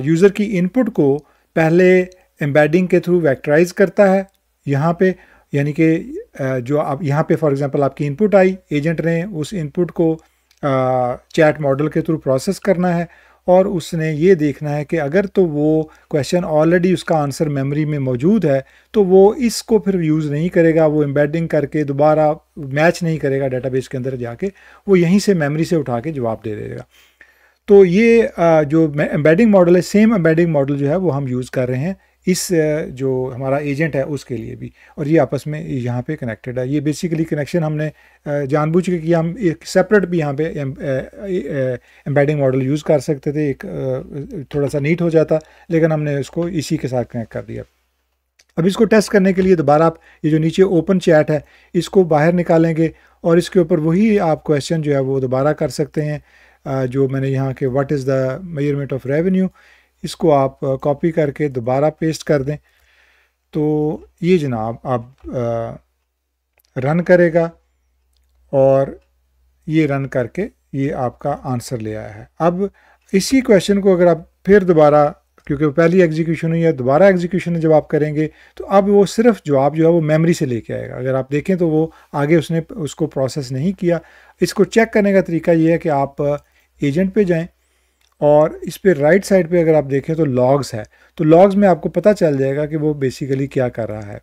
यूज़र की इनपुट को पहले एम्बेडिंग के थ्रू वेक्टराइज करता है यहाँ पे, यानी कि जो आप यहाँ पे फॉर एग्जांपल आपकी इनपुट आई, एजेंट ने उस इनपुट को चैट मॉडल के थ्रू प्रोसेस करना है और उसने ये देखना है कि अगर तो वो क्वेश्चन ऑलरेडी उसका आंसर मेमोरी में मौजूद है तो वो इसको फिर यूज़ नहीं करेगा, वो एम्बेडिंग करके दोबारा मैच नहीं करेगा डेटाबेस के अंदर जाके, वो यहीं से मेमोरी से उठा के जवाब दे देगा। तो ये जो एम्बेडिंग मॉडल है, सेम एम्बेडिंग मॉडल जो है वो हम यूज़ कर रहे हैं इस जो हमारा एजेंट है उसके लिए भी, और ये आपस में यहाँ पे कनेक्टेड है। ये बेसिकली कनेक्शन हमने जानबूझ के किया, हम एक सेपरेट भी यहाँ पे एम्बेडिंग मॉडल यूज़ कर सकते थे, एक थोड़ा सा नीट हो जाता, लेकिन हमने इसको इसी के साथ कनेक्ट कर दिया। अब इसको टेस्ट करने के लिए दोबारा आप ये जो नीचे ओपन चैट है इसको बाहर निकालेंगे और इसके ऊपर वही आप क्वेश्चन जो है वो दोबारा कर सकते हैं जो मैंने यहाँ के what is the measurement of revenue, इसको आप कॉपी करके दोबारा पेस्ट कर दें तो ये जनाब आप रन करेगा और ये रन करके ये आपका आंसर ले आया है। अब इसी क्वेश्चन को अगर आप फिर दोबारा, क्योंकि पहली एग्जीक्यूशन हुई है, दोबारा एग्जीक्यूशन जब आप करेंगे तो अब वो सिर्फ जवाब जो है वो मेमोरी से लेके आएगा। अगर आप देखें तो वो आगे उसने उसको प्रोसेस नहीं किया। इसको चेक करने का तरीका ये है कि आप एजेंट पे जाएं और इस पे राइट साइड पे अगर आप देखें तो लॉग्स है, तो लॉग्स में आपको पता चल जाएगा कि वो बेसिकली क्या कर रहा है।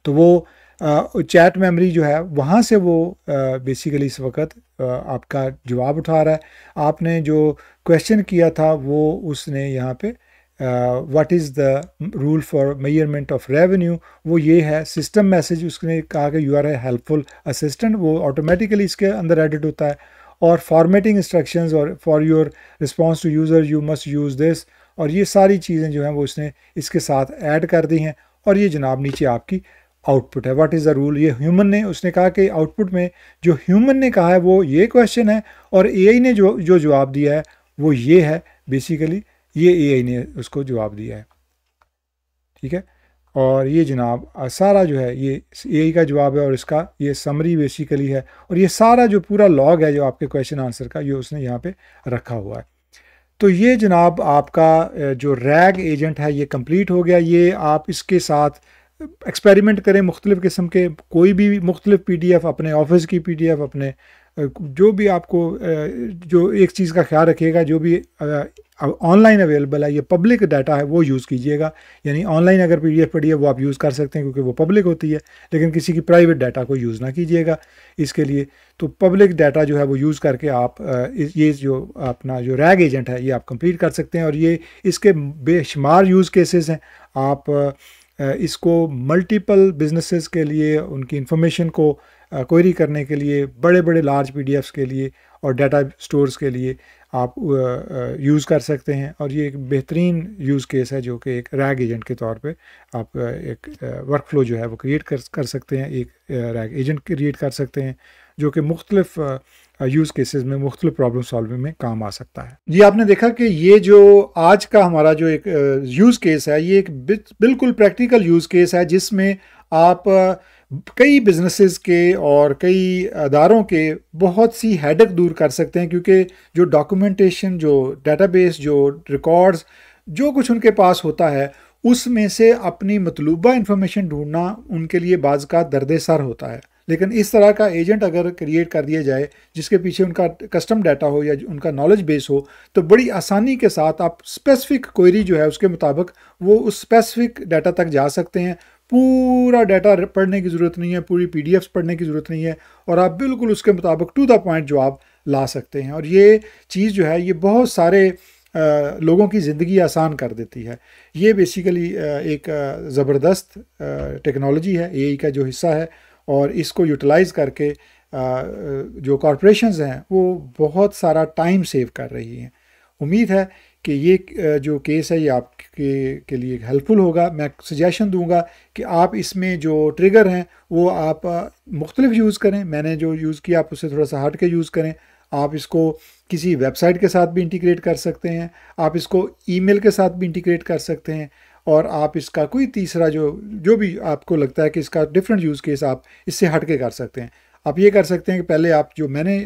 तो वो चैट मेमोरी जो है वहाँ से वो बेसिकली इस वक्त आपका जवाब उठा रहा है। आपने जो क्वेश्चन किया था वो उसने यहाँ पे what is the rule for measurement of revenue, वो ये है। सिस्टम मैसेज उसने कहा कि you are a helpful assistant, वो ऑटोमेटिकली इसके अंदर एडिट होता है। और फॉर्मेटिंग इंस्ट्रक्शंस और for your response to user you must use this, और ये सारी चीज़ें जो हैं वो उसने इसके साथ ऐड कर दी हैं। और ये जनाब नीचे आपकी आउटपुट है। व्हाट इज़ द रूल, ये ह्यूमन ने उसने कहा कि आउटपुट में जो ह्यूमन ने कहा है वो ये क्वेश्चन है, और एआई ने जो जवाब दिया है वो ये है। बेसिकली ये एआई ने उसको जवाब दिया है, ठीक है। और ये जनाब सारा जो है ये एआई का जवाब है, और इसका ये समरी बेसिकली है। और ये सारा जो पूरा लॉग है जो आपके क्वेश्चन आंसर का, ये उसने यहाँ पे रखा हुआ है। तो ये जनाब आपका जो रैग एजेंट है ये कंप्लीट हो गया। ये आप इसके साथ एक्सपेरिमेंट करें, मुख्तलिफ़ किस्म के कोई भी मुख्तलिफ PDF, अपने ऑफिस की PDF, अपने जो भी आपको जो एक चीज़ का ख्याल रखिएगा, जो भी ऑनलाइन अवेलेबल है, ये पब्लिक डाटा है वो यूज़ कीजिएगा। यानी ऑनलाइन अगर PDF पड़ी है वो आप यूज़ कर सकते हैं क्योंकि वो पब्लिक होती है, लेकिन किसी की प्राइवेट डाटा को यूज़ ना कीजिएगा इसके लिए। तो पब्लिक डाटा जो है वो यूज़ करके आप ये जो अपना जो रैग एजेंट है ये आप कंप्लीट कर सकते हैं। और ये इसके बेशुमार यूज़ केसेस हैं। आप इसको मल्टीपल बिजनेसेस के लिए, उनकी इंफॉर्मेशन को क्वेरी करने के लिए, बड़े बड़े लार्ज PDFs के लिए और डाटा स्टोर्स के लिए आप यूज़ कर सकते हैं। और ये एक बेहतरीन यूज़ केस है जो कि एक रैग एजेंट के तौर पे आप एक वर्कफ्लो जो है वो क्रिएट कर सकते हैं, एक रैग एजेंट क्रिएट कर सकते हैं जो कि मुख्तलिफ यूज़ केसेस में मुख्तलिफ प्रॉब्लम सॉल्विंग में काम आ सकता है। ये आपने देखा कि ये जो आज का हमारा जो एक यूज़ केस है ये एक बिल्कुल प्रैक्टिकल यूज़ केस है, जिसमें आप कई बिजनेसेस के और कई अदारों के बहुत सी हेडेक दूर कर सकते हैं। क्योंकि जो डॉक्यूमेंटेशन, जो डेटाबेस, जो रिकॉर्ड्स, जो कुछ उनके पास होता है उसमें से अपनी मतलूबा इंफॉर्मेशन ढूंढना उनके लिए बाज़ का दर्द सर होता है। लेकिन इस तरह का एजेंट अगर क्रिएट कर दिया जाए जिसके पीछे उनका कस्टम डाटा हो या उनका नॉलेज बेस हो, तो बड़ी आसानी के साथ आप स्पेसिफिक क्वेरी जो है उसके मुताबिक वो उस स्पेसिफिक डाटा तक जा सकते हैं। पूरा डाटा पढ़ने की ज़रूरत नहीं है, पूरी PDFs पढ़ने की ज़रूरत नहीं है, और आप बिल्कुल उसके मुताबिक टू द पॉइंट जवाब ला सकते हैं। और ये चीज़ जो है ये बहुत सारे लोगों की ज़िंदगी आसान कर देती है। ये बेसिकली एक ज़बरदस्त टेक्नोलॉजी है, AI का जो हिस्सा है, और इसको यूटिलाइज़ करके जो कॉरपोरेशंस हैं वो बहुत सारा टाइम सेव कर रही हैं। उम्मीद है कि ये जो केस है ये आपके लिए हेल्पफुल होगा। मैं सजेशन दूंगा कि आप इसमें जो ट्रिगर हैं वो आप मुख्तलिफ यूज़ करें। मैंने जो यूज़ किया आप उससे थोड़ा सा हट के यूज़ करें। आप इसको किसी वेबसाइट के साथ भी इंटीग्रेट कर सकते हैं, आप इसको ईमेल के साथ भी इंटीग्रेट कर सकते हैं, और आप इसका कोई तीसरा जो भी आपको लगता है कि इसका डिफरेंट यूज़ केस आप इससे हट के कर सकते हैं। आप ये कर सकते हैं कि पहले आप जो मैंने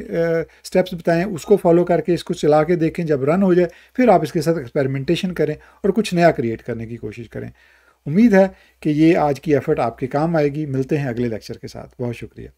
स्टेप्स बताए हैं उसको फॉलो करके इसको चला के देखें, जब रन हो जाए फिर आप इसके साथ एक्सपेरिमेंटेशन करें और कुछ नया क्रिएट करने की कोशिश करें। उम्मीद है कि ये आज की एफर्ट आपके काम आएगी। मिलते हैं अगले लेक्चर के साथ। बहुत शुक्रिया।